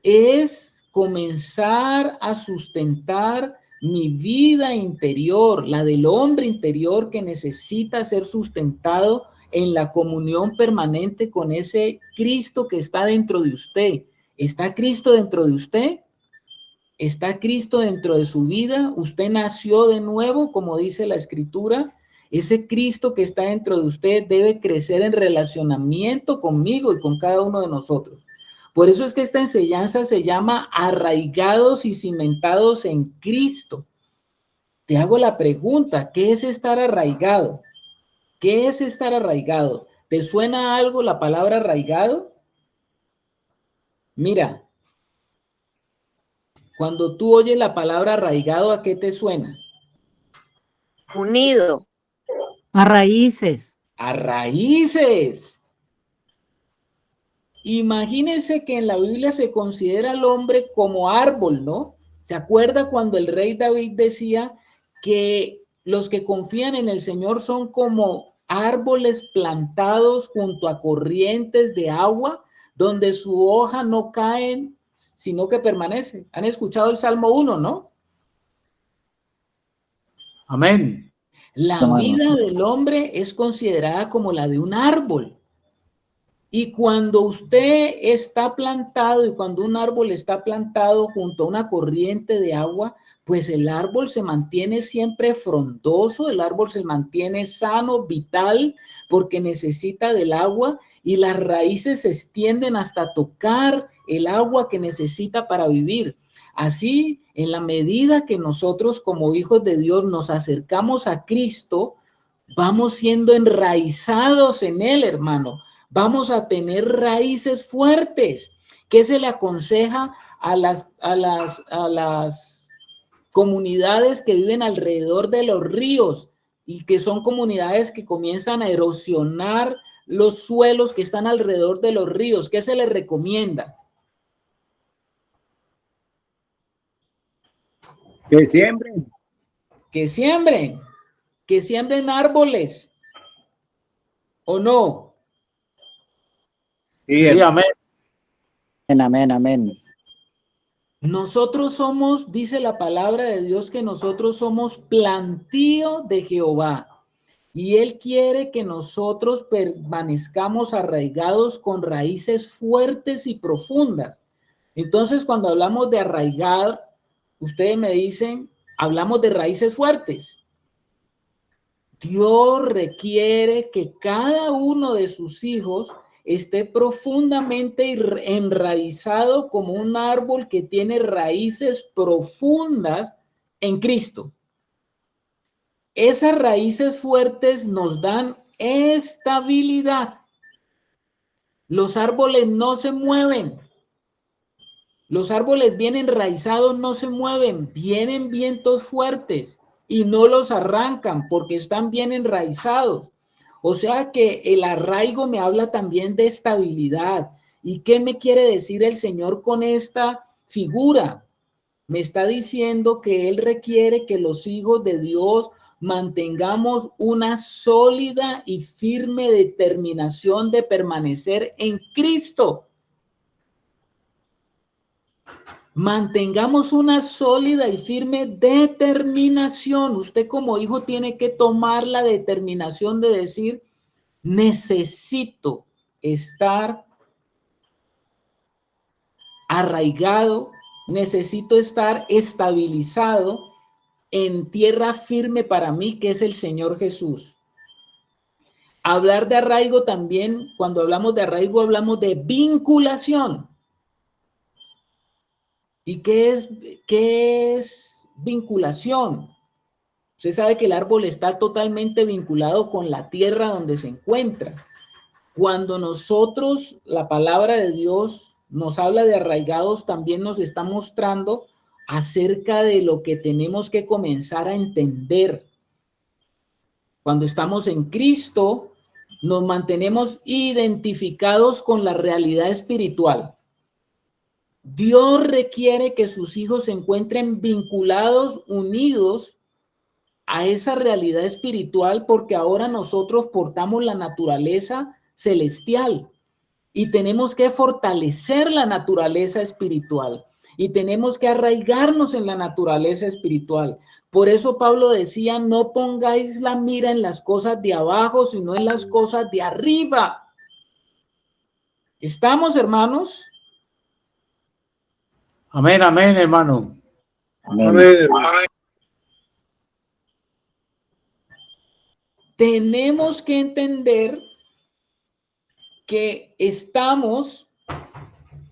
es comenzar a sustentar mi vida interior, la del hombre interior que necesita ser sustentado en la comunión permanente con ese Cristo que está dentro de usted. ¿Está Cristo dentro de usted? ¿Está Cristo dentro de su vida? ¿Usted nació de nuevo, como dice la Escritura? Ese Cristo que está dentro de usted debe crecer en relacionamiento conmigo y con cada uno de nosotros. Por eso es que esta enseñanza se llama arraigados y cimentados en Cristo. Te hago la pregunta, ¿qué es estar arraigado? ¿Qué es estar arraigado? ¿Te suena algo la palabra arraigado? Mira, cuando tú oyes la palabra arraigado, ¿a qué te suena? Unido. A raíces. A raíces. Imagínense que en la Biblia se considera al hombre como árbol, ¿no? ¿Se acuerda cuando el rey David decía que los que confían en el Señor son como árboles plantados junto a corrientes de agua, donde su hoja no cae, sino que permanece? ¿Han escuchado el Salmo 1, no? Amén. La vida del hombre es considerada como la de un árbol. Y cuando usted está plantado y cuando un árbol está plantado junto a una corriente de agua, pues el árbol se mantiene siempre frondoso, el árbol se mantiene sano, vital, porque necesita del agua y las raíces se extienden hasta tocar el agua que necesita para vivir. Así, en la medida que nosotros como hijos de Dios nos acercamos a Cristo, vamos siendo enraizados en Él, hermano. Vamos a tener raíces fuertes. ¿Qué se le aconseja a las comunidades que viven alrededor de los ríos y que son comunidades que comienzan a erosionar los suelos que están alrededor de los ríos? ¿Qué se les recomienda? Que siembren. Que siembren, que siembren árboles, ¿o no? Sí, amén. Amén, amén. Nosotros somos, dice la palabra de Dios, que nosotros somos plantío de Jehová y Él quiere que nosotros permanezcamos arraigados con raíces fuertes y profundas. Entonces, cuando hablamos de arraigar, ustedes me dicen, hablamos de raíces fuertes. Dios requiere que cada uno de sus hijos esté profundamente enraizado como un árbol que tiene raíces profundas en Cristo. Esas raíces fuertes nos dan estabilidad. Los árboles no se mueven. Los árboles bien enraizados no se mueven. Vienen vientos fuertes y no los arrancan porque están bien enraizados. O sea que el arraigo me habla también de estabilidad. ¿Y qué me quiere decir el Señor con esta figura? Me está diciendo que Él requiere que los hijos de Dios mantengamos una sólida y firme determinación de permanecer en Cristo. Mantengamos una sólida y firme determinación. Usted como hijo tiene que tomar la determinación de decir, necesito estar arraigado, necesito estar estabilizado en tierra firme para mí, que es el Señor Jesús. Hablar de arraigo también, cuando hablamos de arraigo, hablamos de vinculación. ¿Y qué es vinculación? Usted sabe que el árbol está totalmente vinculado con la tierra donde se encuentra. Cuando nosotros, la palabra de Dios nos habla de arraigados, también nos está mostrando acerca de lo que tenemos que comenzar a entender. Cuando estamos en Cristo, nos mantenemos identificados con la realidad espiritual. Dios requiere que sus hijos se encuentren vinculados, unidos a esa realidad espiritual, porque ahora nosotros portamos la naturaleza celestial y tenemos que fortalecer la naturaleza espiritual y tenemos que arraigarnos en la naturaleza espiritual. Por eso Pablo decía, no pongáis la mira en las cosas de abajo, sino en las cosas de arriba. ¿Estamos, hermanos? Amén, amén, hermano. Amén. Amén. Tenemos que entender que estamos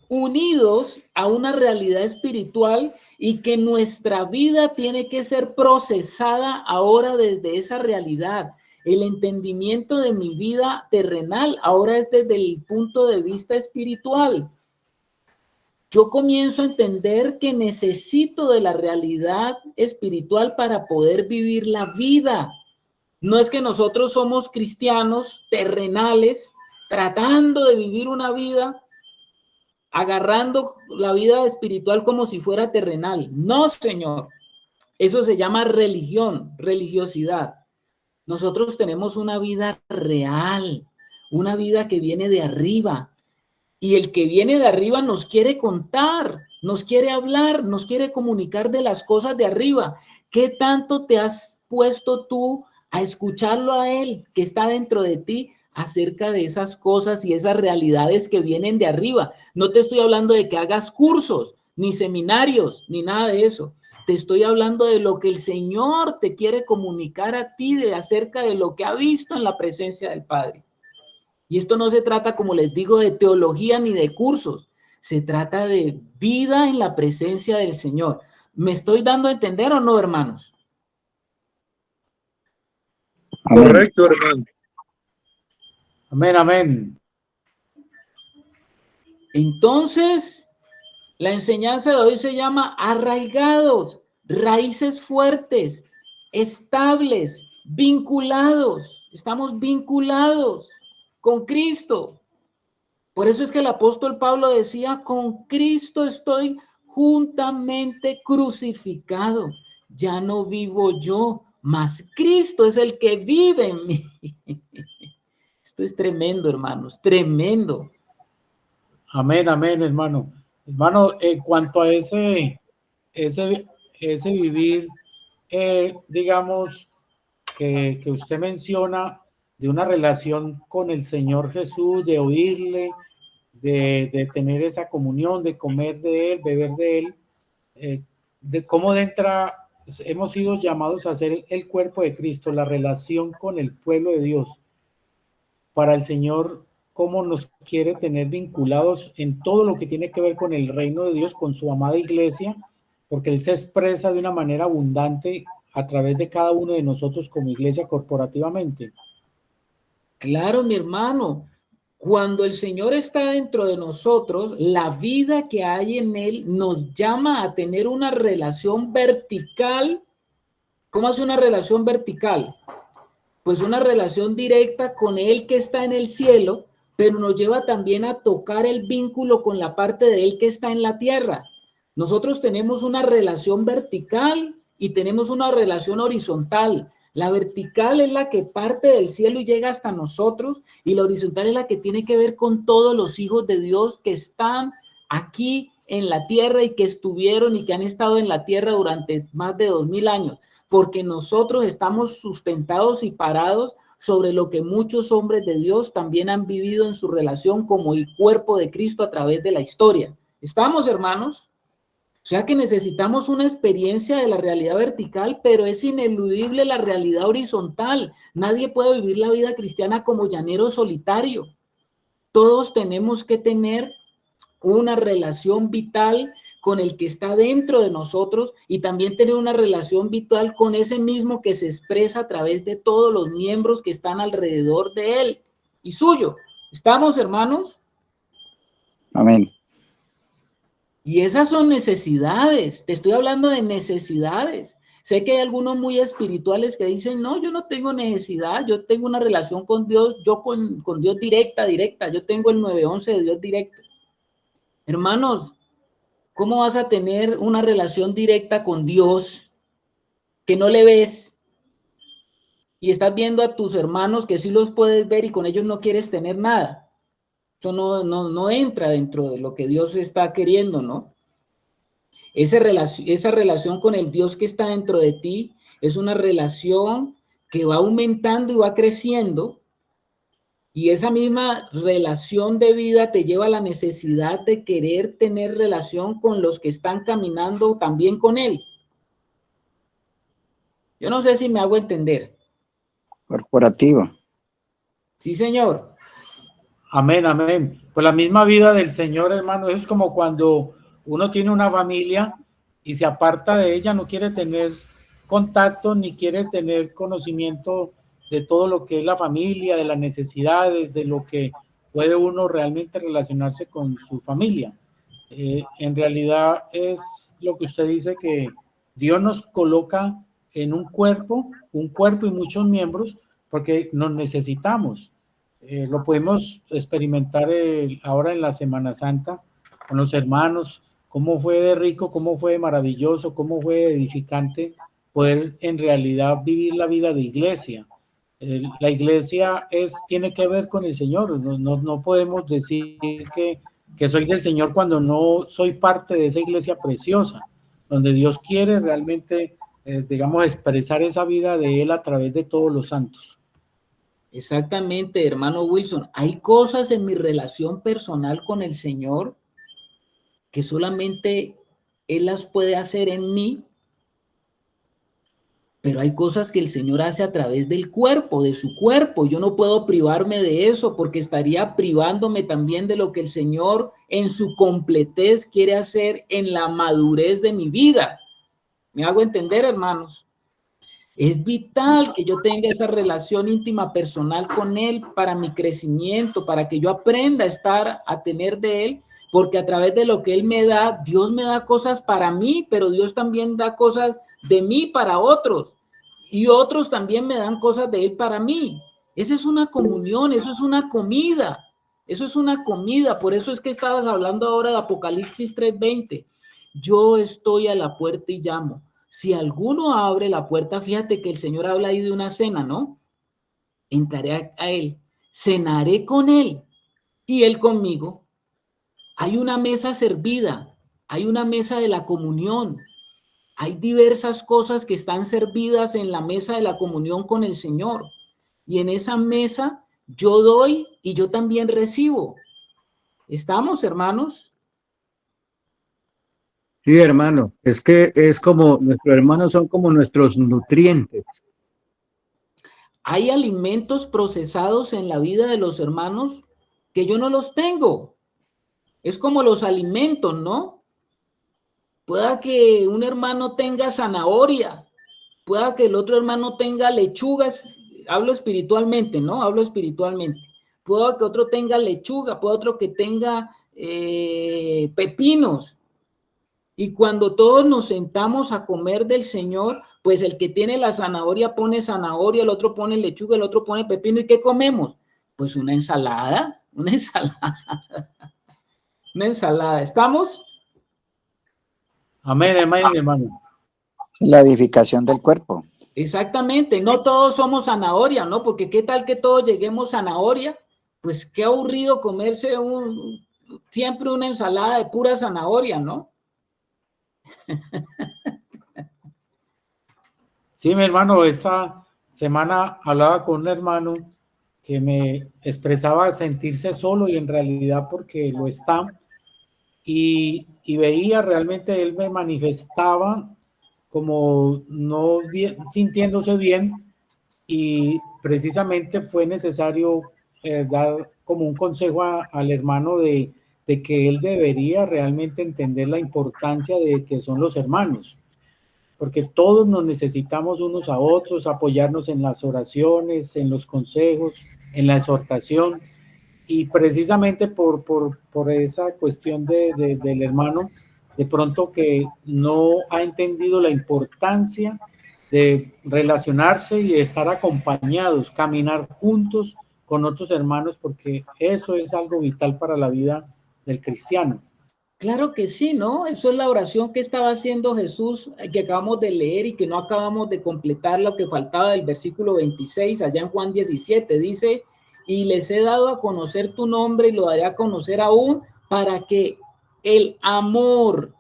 unidos a una realidad espiritual y que nuestra vida tiene que ser procesada ahora desde esa realidad. El entendimiento de mi vida terrenal ahora es desde el punto de vista espiritual. Yo comienzo a entender que necesito de la realidad espiritual para poder vivir la vida. No es que nosotros somos cristianos terrenales tratando de vivir una vida, agarrando la vida espiritual como si fuera terrenal. No, Señor. Eso se llama religión, religiosidad. Nosotros tenemos una vida real, una vida que viene de arriba. Y el que viene de arriba nos quiere contar, nos quiere hablar, nos quiere comunicar de las cosas de arriba. ¿Qué tanto te has puesto tú a escucharlo a Él, que está dentro de ti, acerca de esas cosas y esas realidades que vienen de arriba? No te estoy hablando de que hagas cursos, ni seminarios, ni nada de eso. Te estoy hablando de lo que el Señor te quiere comunicar a ti, de acerca de lo que ha visto en la presencia del Padre. Y esto no se trata, como les digo, de teología ni de cursos. Se trata de vida en la presencia del Señor. ¿Me estoy dando a entender o no, hermanos? Amén. Correcto, hermano. Amén, amén. Entonces, la enseñanza de hoy se llama arraigados, raíces fuertes, estables, vinculados. Estamos vinculados con Cristo. Por eso es que el apóstol Pablo decía, con Cristo estoy juntamente crucificado. Ya no vivo yo, mas Cristo es el que vive en mí. Esto es tremendo, hermanos, tremendo. Amén, amén, hermano. Hermano, en cuanto a ese vivir, digamos, que usted menciona de una relación con el Señor Jesús, de oírle, de tener esa comunión, de comer de Él, beber de Él, de cómo hemos sido llamados a ser el cuerpo de Cristo, la relación con el pueblo de Dios. Para el Señor, cómo nos quiere tener vinculados en todo lo que tiene que ver con el reino de Dios, con su amada iglesia, porque Él se expresa de una manera abundante a través de cada uno de nosotros como iglesia corporativamente. Claro, mi hermano, cuando el Señor está dentro de nosotros, la vida que hay en Él nos llama a tener una relación vertical. ¿Cómo hace una relación vertical? Pues una relación directa con Él que está en el cielo, pero nos lleva también a tocar el vínculo con la parte de Él que está en la tierra. Nosotros tenemos una relación vertical y tenemos una relación horizontal. La vertical es la que parte del cielo y llega hasta nosotros, y la horizontal es la que tiene que ver con todos los hijos de Dios que están aquí en la tierra y que estuvieron y que han estado en la tierra durante más de 2000 años. Porque nosotros estamos sustentados y parados sobre lo que muchos hombres de Dios también han vivido en su relación como el cuerpo de Cristo a través de la historia. ¿Estamos, hermanos? O sea que necesitamos una experiencia de la realidad vertical, pero es ineludible la realidad horizontal. Nadie puede vivir la vida cristiana como llanero solitario. Todos tenemos que tener una relación vital con el que está dentro de nosotros y también tener una relación vital con ese mismo que se expresa a través de todos los miembros que están alrededor de él y suyo. ¿Estamos, hermanos? Amén. Y esas son necesidades. Te estoy hablando de necesidades. Sé que hay algunos muy espirituales que dicen, no, yo no tengo necesidad, yo tengo una relación con Dios, yo con Dios directa, yo tengo el 911 de Dios directo. Hermanos, ¿cómo vas a tener una relación directa con Dios que no le ves y estás viendo a tus hermanos que sí los puedes ver y con ellos no quieres tener nada? Eso no entra dentro de lo que Dios está queriendo, ¿no? Esa relación con el Dios que está dentro de ti es una relación que va aumentando y va creciendo. Y esa misma relación de vida te lleva a la necesidad de querer tener relación con los que están caminando también con Él. Yo no sé si me hago entender. Corporativo. Sí, señor. Amén, amén. Pues la misma vida del Señor, hermano, es como cuando uno tiene una familia y se aparta de ella, no quiere tener contacto ni quiere tener conocimiento de todo lo que es la familia, de las necesidades, de lo que puede uno realmente relacionarse con su familia. En realidad es lo que usted dice, que Dios nos coloca en un cuerpo y muchos miembros, porque nos necesitamos. Lo pudimos experimentar ahora en la Semana Santa con los hermanos, cómo fue de rico, cómo fue de maravilloso, cómo fue de edificante poder en realidad vivir la vida de iglesia. La iglesia tiene que ver con el Señor. No podemos decir que soy del Señor cuando no soy parte de esa iglesia preciosa, donde Dios quiere realmente digamos, expresar esa vida de Él a través de todos los santos. Exactamente, hermano Wilson. Hay cosas en mi relación personal con el Señor que solamente Él las puede hacer en mí, pero hay cosas que el Señor hace a través del cuerpo, de su cuerpo. Yo no puedo privarme de eso porque estaría privándome también de lo que el Señor en su completez quiere hacer en la madurez de mi vida. ¿Me hago entender, hermanos? Es vital que yo tenga esa relación íntima personal con Él para mi crecimiento, para que yo aprenda a estar, a tener de Él, porque a través de lo que Él me da, Dios me da cosas para mí, pero Dios también da cosas de mí para otros, y otros también me dan cosas de Él para mí. Esa es una comunión, eso es una comida, eso es una comida. Por eso es que estabas hablando ahora de Apocalipsis 3:20. Yo estoy a la puerta y llamo. Si alguno abre la puerta, fíjate que el Señor habla ahí de una cena, ¿no? Entraré a Él, cenaré con Él y Él conmigo. Hay una mesa servida, hay una mesa de la comunión, hay diversas cosas que están servidas en la mesa de la comunión con el Señor. Y en esa mesa yo doy y yo también recibo. ¿Estamos, hermanos? Sí, hermano, es que es como, nuestros hermanos son como nuestros nutrientes. Hay alimentos procesados en la vida de los hermanos que yo no los tengo. Es como los alimentos, ¿no? Pueda que un hermano tenga zanahoria, pueda que el otro hermano tenga lechugas, hablo espiritualmente, ¿no? Hablo espiritualmente. Pueda que otro tenga lechuga, pueda otro que tenga pepinos. Y cuando todos nos sentamos a comer del Señor, pues el que tiene la zanahoria pone zanahoria, el otro pone lechuga, el otro pone pepino. ¿Y qué comemos? Pues una ensalada, una ensalada, una ensalada. ¿Estamos? Amén, amén, hermano. La edificación del cuerpo. Exactamente. No todos somos zanahoria, ¿no? Porque qué tal que todos lleguemos zanahoria. Pues qué aburrido comerse siempre una ensalada de pura zanahoria, ¿no? Sí, mi hermano, esta semana hablaba con un hermano que me expresaba sentirse solo y en realidad porque lo está, y veía realmente, él me manifestaba como no bien, sintiéndose bien, y precisamente fue necesario dar como un consejo al hermano de que él debería realmente entender la importancia de que son los hermanos, porque todos nos necesitamos unos a otros, apoyarnos en las oraciones, en los consejos, en la exhortación, y precisamente por esa cuestión del hermano, de pronto que no ha entendido la importancia de relacionarse y de estar acompañados, caminar juntos con otros hermanos, porque eso es algo vital para la vida del cristiano. Claro que sí, ¿no? Eso es la oración que estaba haciendo Jesús, que acabamos de leer y que no acabamos de completar lo que faltaba del versículo 26, allá en Juan 17, dice, y les he dado a conocer tu nombre y lo daré a conocer aún para que el amor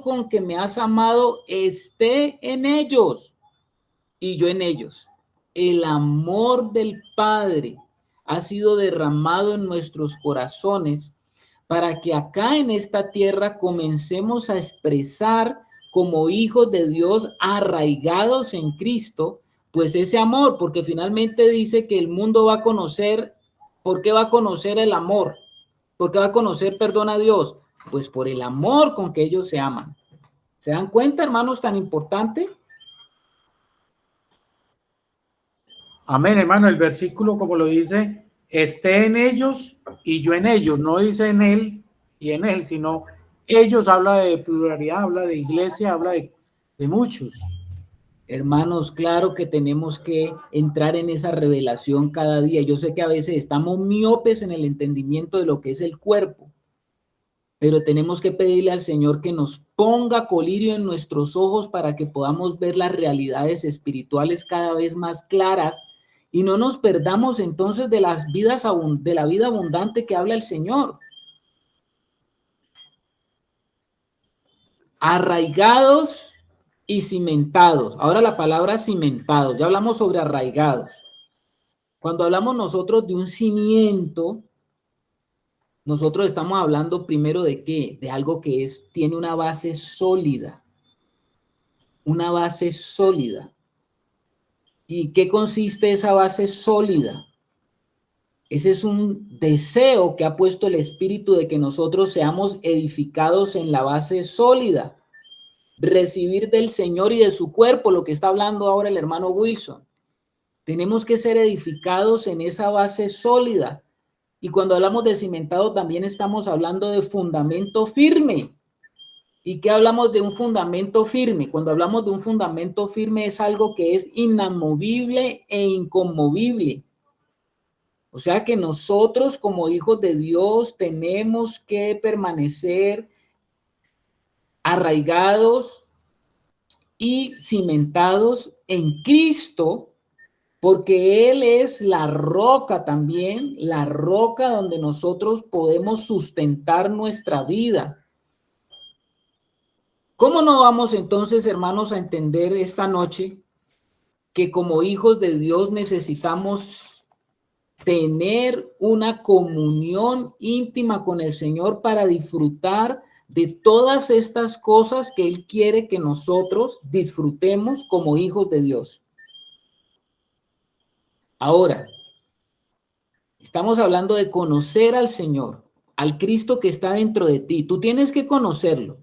con que me has amado esté en ellos y yo en ellos. El amor del Padre ha sido derramado en nuestros corazones para que acá en esta tierra comencemos a expresar como hijos de Dios arraigados en Cristo, pues ese amor, porque finalmente dice que el mundo va a conocer. ¿Por qué va a conocer el amor? ¿Por qué va a conocer, perdón, a Dios? Pues por el amor con que ellos se aman. ¿Se dan cuenta, hermanos, tan importante? Amén, hermano. El versículo, como lo dice, esté en ellos y yo en ellos. No dice en él y en él, sino ellos. Habla de pluralidad, habla de iglesia, habla de muchos. Hermanos, claro que tenemos que entrar en esa revelación cada día. Yo sé que a veces estamos miopes en el entendimiento de lo que es el cuerpo, pero tenemos que pedirle al Señor que nos ponga colirio en nuestros ojos para que podamos ver las realidades espirituales cada vez más claras y no nos perdamos entonces de de la vida abundante que habla el Señor. Arraigados y cimentados. Ahora la palabra cimentados, ya hablamos sobre arraigados. Cuando hablamos nosotros de un cimiento, nosotros estamos hablando primero de qué, de algo que tiene una base sólida. Una base sólida. ¿Y qué consiste esa base sólida? Ese es un deseo que ha puesto el Espíritu de que nosotros seamos edificados en la base sólida. Recibir del Señor y de su cuerpo, lo que está hablando ahora el hermano Wilson. Tenemos que ser edificados en esa base sólida. Y cuando hablamos de cimentado, también estamos hablando de fundamento firme. ¿Y qué hablamos de un fundamento firme? Cuando hablamos de un fundamento firme es algo que es inamovible e inconmovible. O sea que nosotros como hijos de Dios tenemos que permanecer arraigados y cimentados en Cristo, porque Él es la roca también, la roca donde nosotros podemos sustentar nuestra vida. ¿Cómo no vamos entonces, hermanos, a entender esta noche que como hijos de Dios necesitamos tener una comunión íntima con el Señor para disfrutar de todas estas cosas que Él quiere que nosotros disfrutemos como hijos de Dios? Ahora, estamos hablando de conocer al Señor, al Cristo que está dentro de ti. Tú tienes que conocerlo.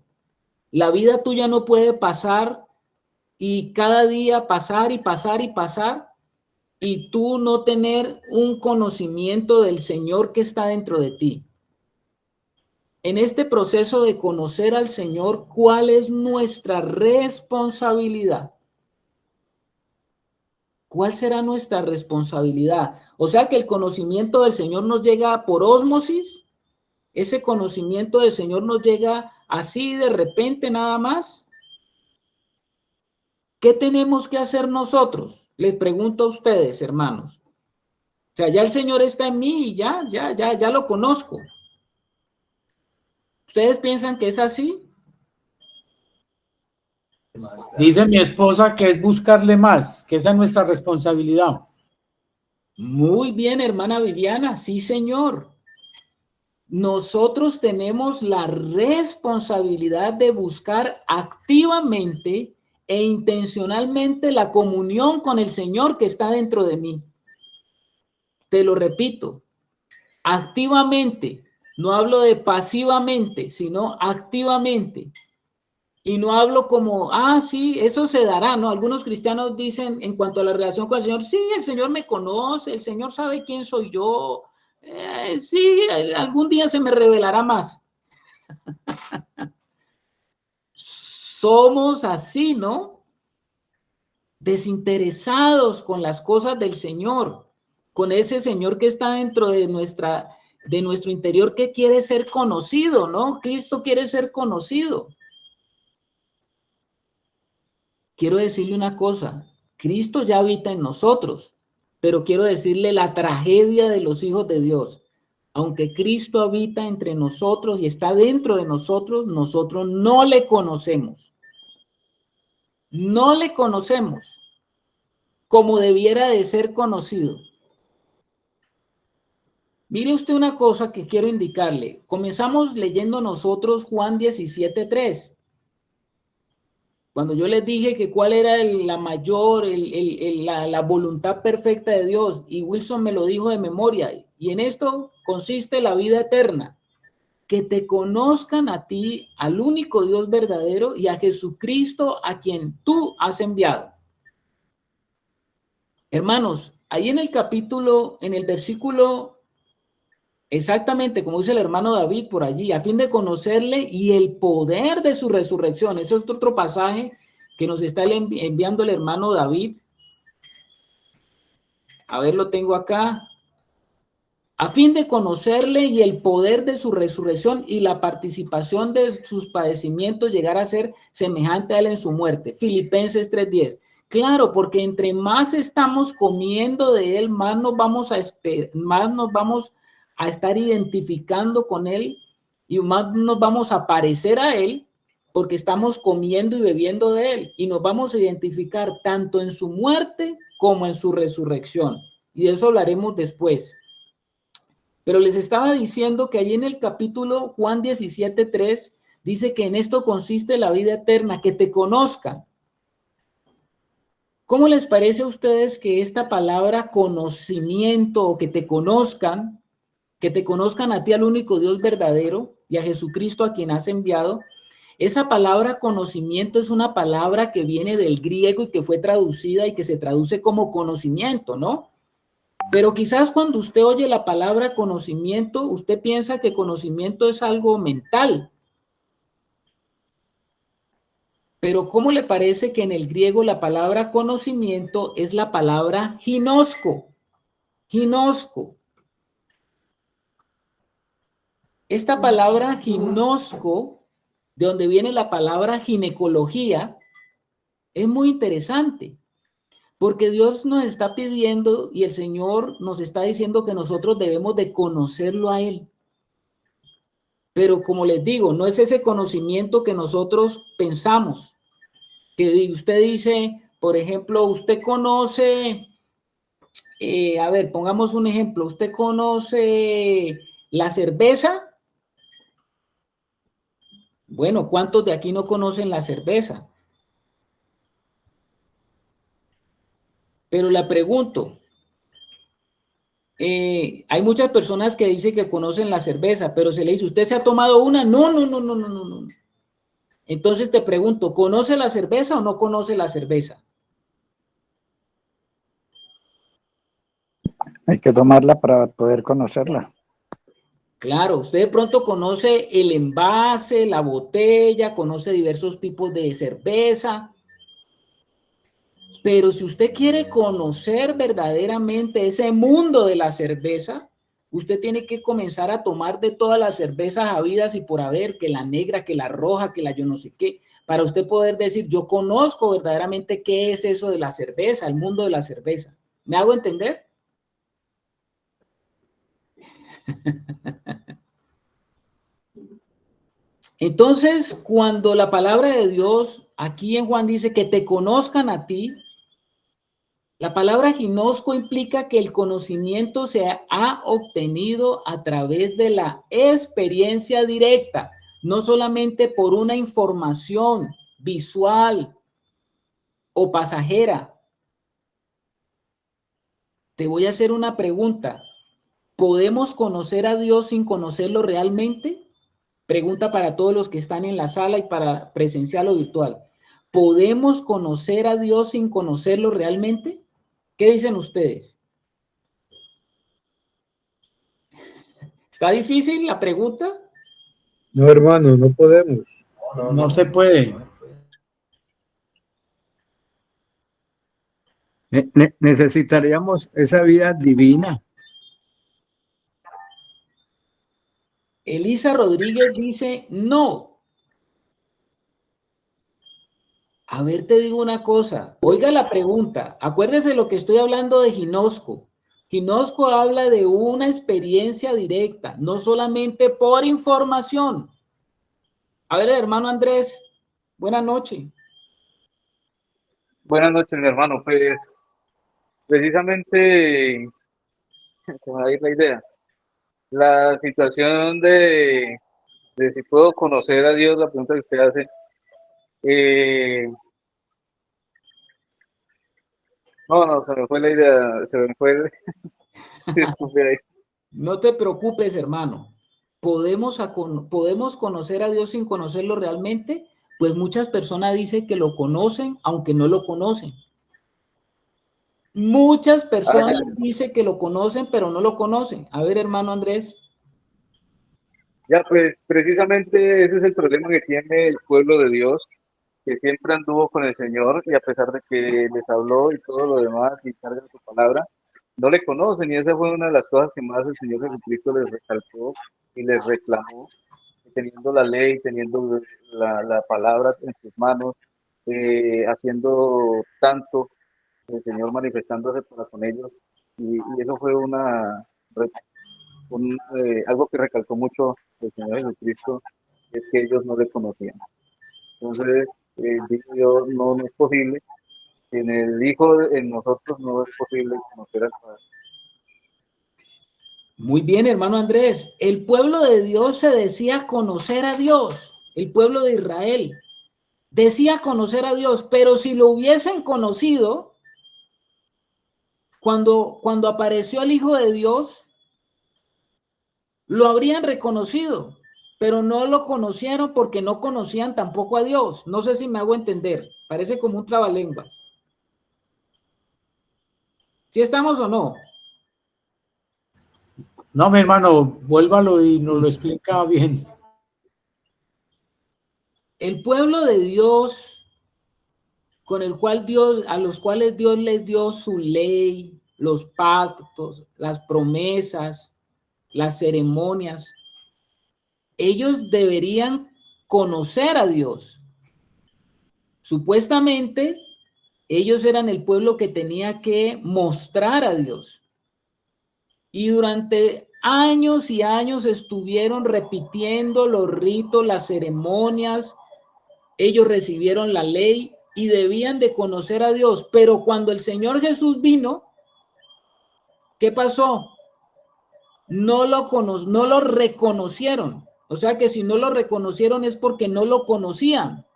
La vida tuya no puede pasar y cada día pasar y pasar y pasar y tú no tener un conocimiento del Señor que está dentro de ti. En este proceso de conocer al Señor, ¿cuál es nuestra responsabilidad? ¿Cuál será nuestra responsabilidad? O sea que el conocimiento del Señor nos llega por ósmosis. Ese conocimiento del Señor nos llega así de repente nada más. ¿Qué tenemos que hacer nosotros? Les pregunto a ustedes, hermanos. O sea, ya el Señor está en mí y ya lo conozco. ¿Ustedes piensan que es así? Dice mi esposa que es buscarle más, que esa es nuestra responsabilidad. Muy bien, hermana Viviana, sí, señor. Nosotros tenemos la responsabilidad de buscar activamente e intencionalmente la comunión con el Señor que está dentro de mí. Te lo repito, activamente, no hablo de pasivamente, sino activamente. Y no hablo como, sí, eso se dará, ¿no? Algunos cristianos dicen en cuanto a la relación con el Señor, sí, el Señor me conoce, el Señor sabe quién soy yo, sí, algún día se me revelará más. Somos así, ¿no? Desinteresados con las cosas del Señor, con ese Señor que está dentro de nuestro interior, que quiere ser conocido, ¿no? Cristo quiere ser conocido. Quiero decirle una cosa, Cristo ya habita en nosotros, pero quiero decirle la tragedia de los hijos de Dios. Aunque Cristo habita entre nosotros y está dentro de nosotros, nosotros no le conocemos. No le conocemos como debiera de ser conocido. Mire usted una cosa que quiero indicarle. Comenzamos leyendo nosotros Juan 17:3. Cuando yo les dije que cuál era la mayor, la voluntad perfecta de Dios, y Wilson me lo dijo de memoria, y en esto consiste la vida eterna, que te conozcan a ti, al único Dios verdadero, y a Jesucristo a quien tú has enviado. Hermanos, ahí en el versículo, exactamente como dice el hermano David por allí, a fin de conocerle y el poder de su resurrección. Ese es otro pasaje que nos está enviando el hermano David. A ver, lo tengo acá. A fin de conocerle y el poder de su resurrección y la participación de sus padecimientos, llegar a ser semejante a él en su muerte. Filipenses 3:10. Claro, porque entre más estamos comiendo de él, más nos vamos a estar identificando con él y más nos vamos a parecer a él, porque estamos comiendo y bebiendo de él y nos vamos a identificar tanto en su muerte como en su resurrección. Y de eso hablaremos después. Pero les estaba diciendo que allí en el capítulo Juan 17:3 dice que en esto consiste la vida eterna, que te conozcan. ¿Cómo les parece a ustedes que esta palabra conocimiento o que te conozcan a ti, al único Dios verdadero, y a Jesucristo a quien has enviado? Esa palabra conocimiento es una palabra que viene del griego y que fue traducida y que se traduce como conocimiento, ¿no? Pero quizás cuando usted oye la palabra conocimiento, usted piensa que conocimiento es algo mental. Pero ¿cómo le parece que en el griego la palabra conocimiento es la palabra ginosco? Ginosco. Esta palabra ginosco, de donde viene la palabra ginecología, es muy interesante, porque Dios nos está pidiendo y el Señor nos está diciendo que nosotros debemos de conocerlo a Él. Pero como les digo, no es ese conocimiento que nosotros pensamos, que usted dice, por ejemplo, usted conoce, a ver, pongamos un ejemplo, usted conoce la cerveza. Bueno, ¿cuántos de aquí no conocen la cerveza? Pero le pregunto, hay muchas personas que dicen que conocen la cerveza, pero se le dice, ¿usted se ha tomado una? No, no, no, no, no, no, no. Entonces te pregunto, ¿conoce la cerveza o no conoce la cerveza? Hay que tomarla para poder conocerla. Claro, usted de pronto conoce el envase, la botella, conoce diversos tipos de cerveza, pero si usted quiere conocer verdaderamente ese mundo de la cerveza, usted tiene que comenzar a tomar de todas las cervezas habidas y por haber, que la negra, que la roja, que la yo no sé qué, para usted poder decir, yo conozco verdaderamente qué es eso de la cerveza, el mundo de la cerveza. ¿Me hago entender? Entonces, cuando la palabra de Dios aquí en Juan dice que te conozcan a ti, la palabra ginosco implica que el conocimiento se ha obtenido a través de la experiencia directa, no solamente por una información visual o pasajera. Te voy a hacer una pregunta. ¿Podemos conocer a Dios sin conocerlo realmente? Pregunta para todos los que están en la sala y para presencial o virtual. ¿Podemos conocer a Dios sin conocerlo realmente? ¿Qué dicen ustedes? ¿Está difícil la pregunta? No, hermano, no podemos. No se puede. Necesitaríamos esa vida divina. Elisa Rodríguez dice no. A ver, te digo una cosa. Oiga la pregunta. Acuérdese lo que estoy hablando de ginosco. Ginosco habla de una experiencia directa, no solamente por información. A ver, hermano Andrés, buenas noches. Buenas noches, mi hermano. Pues precisamente se me va a ir la idea. La situación de si puedo conocer a Dios, la pregunta que usted hace, eh, no, se me fue la idea, se me fue el, disculpe ahí. No te preocupes, hermano. ¿Podemos conocer a Dios sin conocerlo realmente? Pues muchas personas dicen que lo conocen, aunque no lo conocen. Muchas personas dicen que lo conocen, pero no lo conocen. A ver, hermano Andrés. Ya, pues precisamente ese es el problema que tiene el pueblo de Dios, que siempre anduvo con el Señor y a pesar de que les habló y todo lo demás y carga su palabra, no le conocen y esa fue una de las cosas que más el Señor Jesucristo les recalcó y les reclamó, teniendo la ley, teniendo la palabra en sus manos, haciendo tanto, el Señor manifestándose para con ellos y eso fue algo que recalcó mucho el Señor Jesucristo, es que ellos no le conocían. Entonces, digo yo, no, no es posible. En el Hijo, en nosotros no es posible conocer al Padre. Muy bien, hermano Andrés. El pueblo de Dios se decía conocer a Dios. El pueblo de Israel decía conocer a Dios, pero si lo hubiesen conocido, cuando apareció el Hijo de Dios, lo habrían reconocido, pero no lo conocieron porque no conocían tampoco a Dios. No sé si me hago entender. Parece como un trabalenguas. ¿Sí estamos o no? No, mi hermano, vuélvalo y nos lo explica bien. El pueblo de Dios, con el cual Dios, a los cuales Dios les dio su ley, los pactos, las promesas, las ceremonias, ellos deberían conocer a Dios. Supuestamente, ellos eran el pueblo que tenía que mostrar a Dios. Y durante años y años estuvieron repitiendo los ritos, las ceremonias. Ellos recibieron la ley y debían de conocer a Dios. Pero cuando el Señor Jesús vino, ¿qué pasó? No lo reconocieron. O sea que si no lo reconocieron es porque no lo conocían.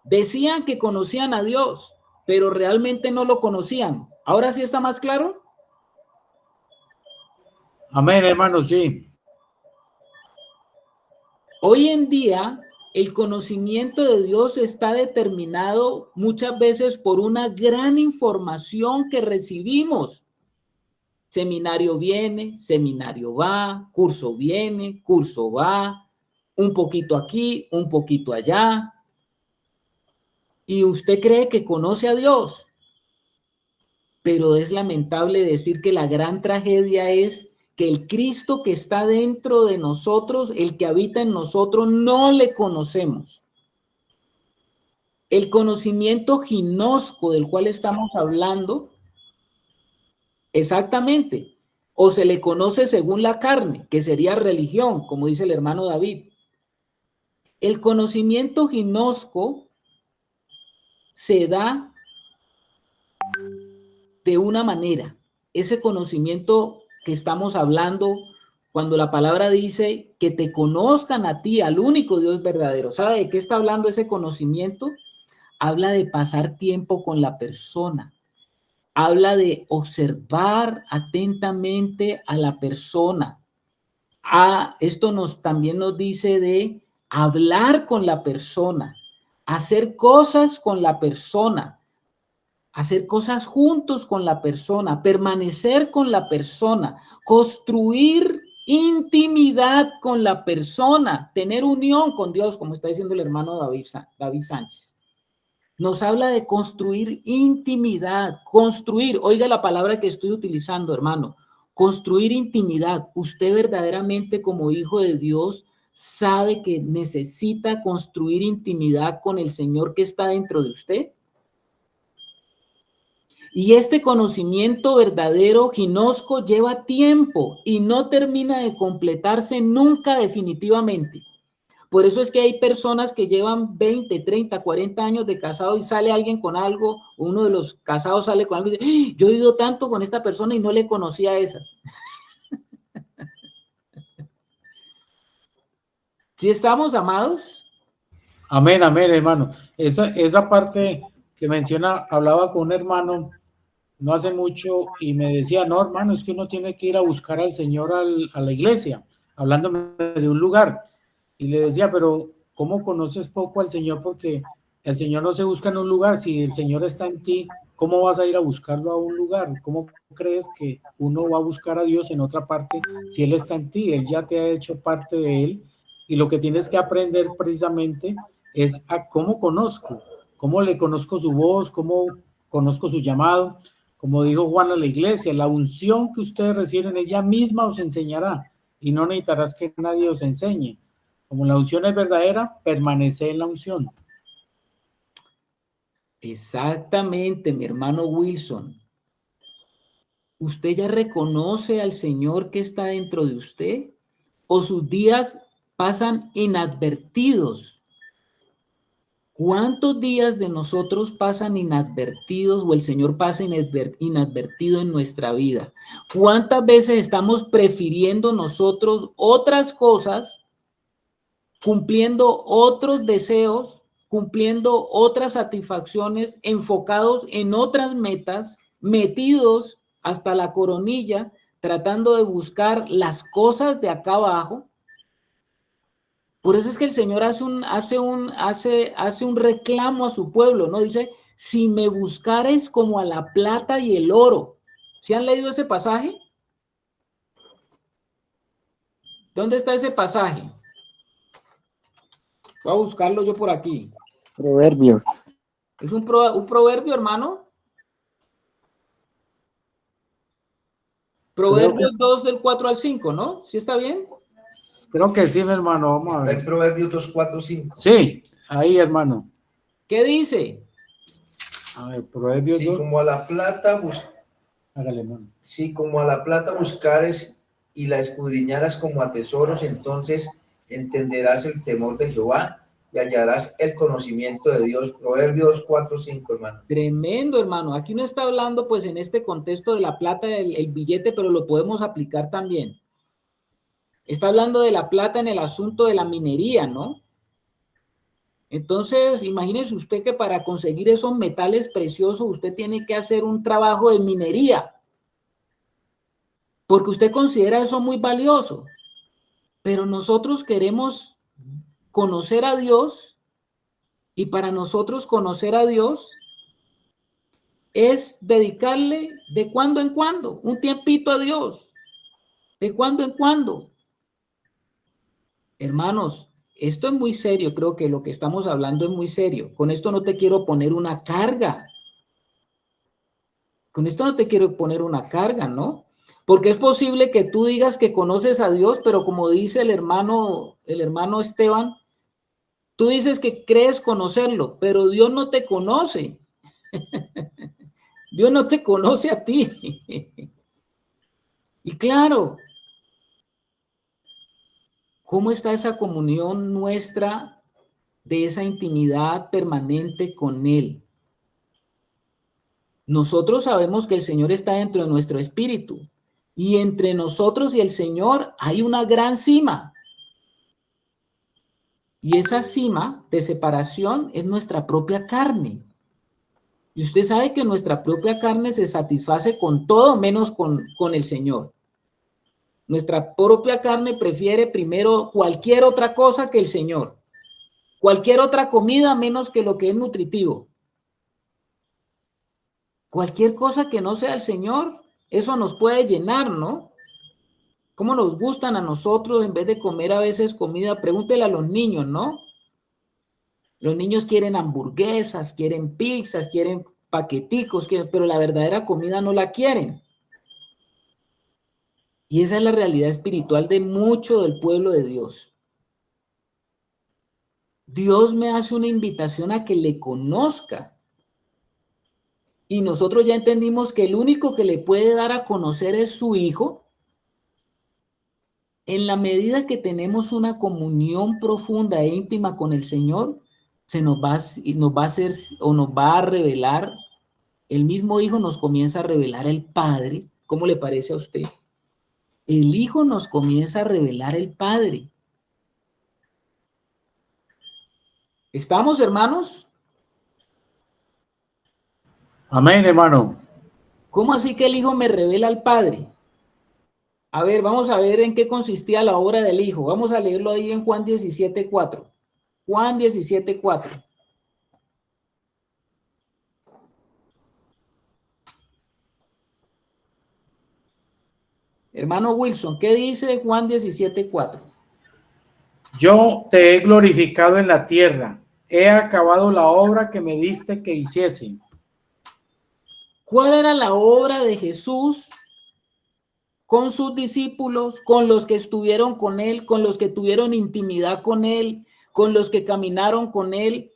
Decían que conocían a Dios, pero realmente no lo conocían. ¿Ahora sí está más claro? Amén, hermano, sí. Hoy en día, el conocimiento de Dios está determinado muchas veces por una gran información que recibimos. Seminario viene, seminario va, curso viene, curso va, un poquito aquí, un poquito allá. Y usted cree que conoce a Dios, pero es lamentable decir que la gran tragedia es que el Cristo que está dentro de nosotros, el que habita en nosotros, no le conocemos. El conocimiento ginosco del cual estamos hablando, exactamente, o se le conoce según la carne, que sería religión, como dice el hermano David. El conocimiento ginosco se da de una manera. Ese conocimiento que estamos hablando, cuando la palabra dice que te conozcan a ti, al único Dios verdadero. ¿Sabe de qué está hablando ese conocimiento? Habla de pasar tiempo con la persona. Habla de observar atentamente a la persona. Esto también nos dice de hablar con la persona, hacer cosas con la persona, hacer cosas juntos con la persona, permanecer con la persona, construir intimidad con la persona, tener unión con Dios, como está diciendo el hermano David Sánchez. Nos habla de construir intimidad, construir, oiga la palabra que estoy utilizando, hermano, construir intimidad. Usted verdaderamente como hijo de Dios sabe que necesita construir intimidad con el Señor que está dentro de usted. Y este conocimiento verdadero, ginosco, lleva tiempo y no termina de completarse nunca definitivamente. Por eso es que hay personas que llevan 20, 30, 40 años de casado y sale alguien con algo, uno de los casados sale con algo y dice, yo he vivido tanto con esta persona y no le conocía a esas. ¿Sí estamos, amados? Amén, amén, hermano. Esa parte que menciona, hablaba con un hermano no hace mucho y me decía, no, hermano, es que uno tiene que ir a buscar al Señor a la iglesia, hablándome de un lugar. Y le decía, pero ¿cómo conoces poco al Señor? Porque el Señor no se busca en un lugar. Si el Señor está en ti, ¿cómo vas a ir a buscarlo a un lugar? ¿Cómo crees que uno va a buscar a Dios en otra parte si Él está en ti? Él ya te ha hecho parte de Él. Y lo que tienes que aprender precisamente es a cómo conozco, cómo le conozco su voz, cómo conozco su llamado. Como dijo Juan a la iglesia, la unción que ustedes reciben, ella misma os enseñará y no necesitarás que nadie os enseñe. Como la unción es verdadera, permanece en la unción. Exactamente, mi hermano Wilson. ¿Usted ya reconoce al Señor que está dentro de usted? ¿O sus días pasan inadvertidos? ¿Cuántos días de nosotros pasan inadvertidos o el Señor pasa inadvertido en nuestra vida? ¿Cuántas veces estamos prefiriendo nosotros otras cosas, cumpliendo otros deseos, cumpliendo otras satisfacciones, enfocados en otras metas, metidos hasta la coronilla, tratando de buscar las cosas de acá abajo? Por eso es que el Señor hace un reclamo a su pueblo, ¿no? Dice, si me buscares como a la plata y el oro. ¿Sí han leído ese pasaje? ¿Dónde está ese pasaje? Voy a buscarlo yo por aquí. Proverbio. ¿Es un proverbio, hermano? Proverbios 2 del 4 al 5, ¿no? ¿Sí está bien? Creo que sí, mi hermano. Vamos a Está ver. en Proverbios 2, 4, 5. Sí, ahí, hermano. ¿Qué dice? A ver, Proverbios Si 2. como a la plata Hágale, hermano. si como a la plata buscares y la escudriñaras como a tesoros, entonces entenderás el temor de Jehová y hallarás el conocimiento de Dios. Proverbios 4, 5, hermano. Tremendo, hermano. Aquí no está hablando, pues, en este contexto de la plata, el billete, pero lo podemos aplicar también. Está hablando de la plata en el asunto de la minería, ¿no? Entonces, imagínese usted que para conseguir esos metales preciosos, usted tiene que hacer un trabajo de minería, porque usted considera eso muy valioso. Pero nosotros queremos conocer a Dios, y para nosotros conocer a Dios es dedicarle de cuando en cuando, un tiempito a Dios, de cuando en cuando. Hermanos, esto es muy serio, creo que lo que estamos hablando es muy serio. Con esto no te quiero poner una carga. Con esto no te quiero poner una carga, ¿no? Porque es posible que tú digas que conoces a Dios, pero como dice el hermano Esteban, tú dices que crees conocerlo, pero Dios no te conoce. Dios no te conoce a ti. Y claro, ¿cómo está esa comunión nuestra de esa intimidad permanente con Él? Nosotros sabemos que el Señor está dentro de nuestro espíritu y entre nosotros y el Señor hay una gran cima. Y esa cima de separación es nuestra propia carne. Y usted sabe que nuestra propia carne se satisface con todo menos con el Señor. Nuestra propia carne prefiere primero cualquier otra cosa que el Señor. Cualquier otra comida menos que lo que es nutritivo. Cualquier cosa que no sea el Señor, eso nos puede llenar, ¿no? ¿Cómo nos gustan a nosotros en vez de comer a veces comida? Pregúntele a los niños, ¿no? Los niños quieren hamburguesas, quieren pizzas, quieren paqueticos, pero la verdadera comida no la quieren. Y esa es la realidad espiritual de mucho del pueblo de Dios. Dios me hace una invitación a que le conozca. Y nosotros ya entendimos que el único que le puede dar a conocer es su Hijo. En la medida que tenemos una comunión profunda e íntima con el Señor, nos va a hacer o nos va a revelar, el mismo Hijo nos comienza a revelar el Padre. ¿Cómo le parece a usted? El Hijo nos comienza a revelar el Padre. ¿Estamos, hermanos? Amén, hermano. ¿Cómo así que el Hijo me revela al Padre? A ver, vamos a ver en qué consistía la obra del Hijo. Vamos a leerlo ahí en Juan 17:4. Juan 17:4. Hermano Wilson, ¿qué dice Juan 17:4? Yo te he glorificado en la tierra. He acabado la obra que me diste que hiciese. ¿Cuál era la obra de Jesús con sus discípulos, con los que estuvieron con él, con los que tuvieron intimidad con él, con los que caminaron con él?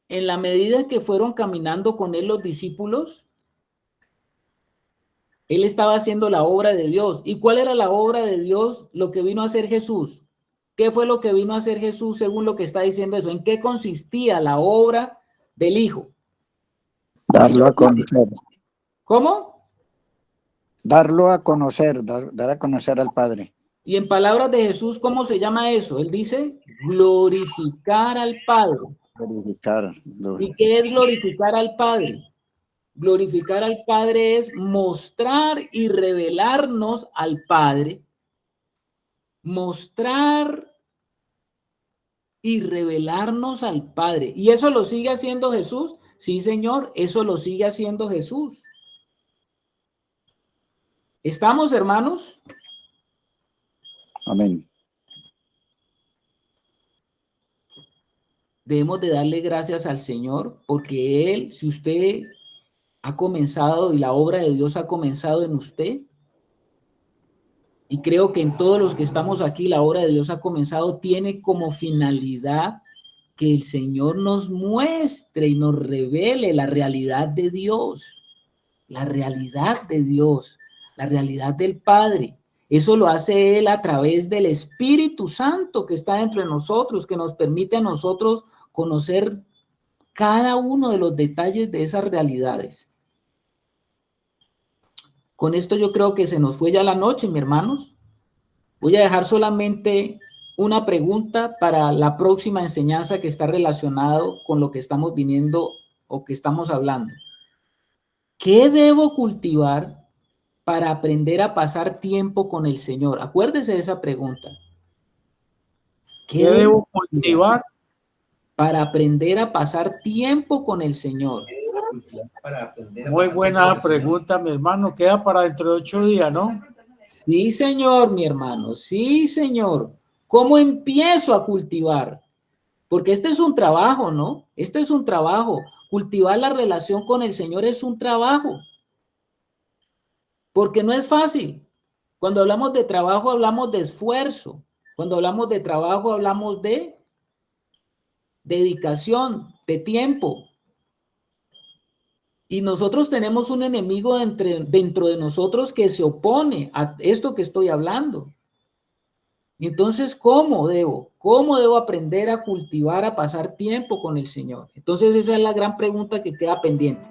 En la medida que fueron caminando con él los discípulos, él estaba haciendo la obra de Dios. ¿Y cuál era la obra de Dios? Lo que vino a hacer Jesús. ¿Qué fue lo que vino a hacer Jesús según lo que está diciendo eso? ¿En qué consistía la obra del Hijo? Darlo a conocer. ¿Cómo? Darlo a conocer, dar a conocer al Padre. Y en palabras de Jesús, ¿cómo se llama eso? Él dice, glorificar al Padre. Glorificar. ¿Y qué es glorificar al Padre? Glorificar al Padre es mostrar y revelarnos al Padre. Mostrar y revelarnos al Padre. ¿Y eso lo sigue haciendo Jesús? Sí, Señor, eso lo sigue haciendo Jesús. ¿Estamos, hermanos? Amén. Debemos de darle gracias al Señor porque Él, si usted ha comenzado y la obra de Dios ha comenzado en usted, y creo que en todos los que estamos aquí la obra de Dios ha comenzado, tiene como finalidad que el Señor nos muestre y nos revele la realidad de Dios, la realidad de Dios, la realidad del Padre. Eso lo hace Él a través del Espíritu Santo que está dentro de nosotros, que nos permite a nosotros conocer cada uno de los detalles de esas realidades. Con esto yo creo que se nos fue ya la noche, mis hermanos. Voy a dejar solamente una pregunta para la próxima enseñanza que está relacionado con lo que estamos viniendo o que estamos hablando. ¿Qué debo cultivar para aprender a pasar tiempo con el Señor? Acuérdese de esa pregunta. ¿Qué debo cultivar? Para aprender a pasar tiempo con el Señor. Muy buena pregunta, mi hermano. Queda para dentro de 8 días, ¿no? Sí, señor, mi hermano. Sí, señor. ¿Cómo empiezo a cultivar? Porque este es un trabajo, ¿no? Este es un trabajo. Cultivar la relación con el Señor es un trabajo. Porque no es fácil. Cuando hablamos de trabajo, hablamos de esfuerzo. Cuando hablamos de trabajo, hablamos de dedicación, de tiempo. Y nosotros tenemos un enemigo dentro de nosotros que se opone a esto que estoy hablando. Y entonces, ¿cómo debo aprender a cultivar, a pasar tiempo con el Señor? Entonces, esa es la gran pregunta que queda pendiente.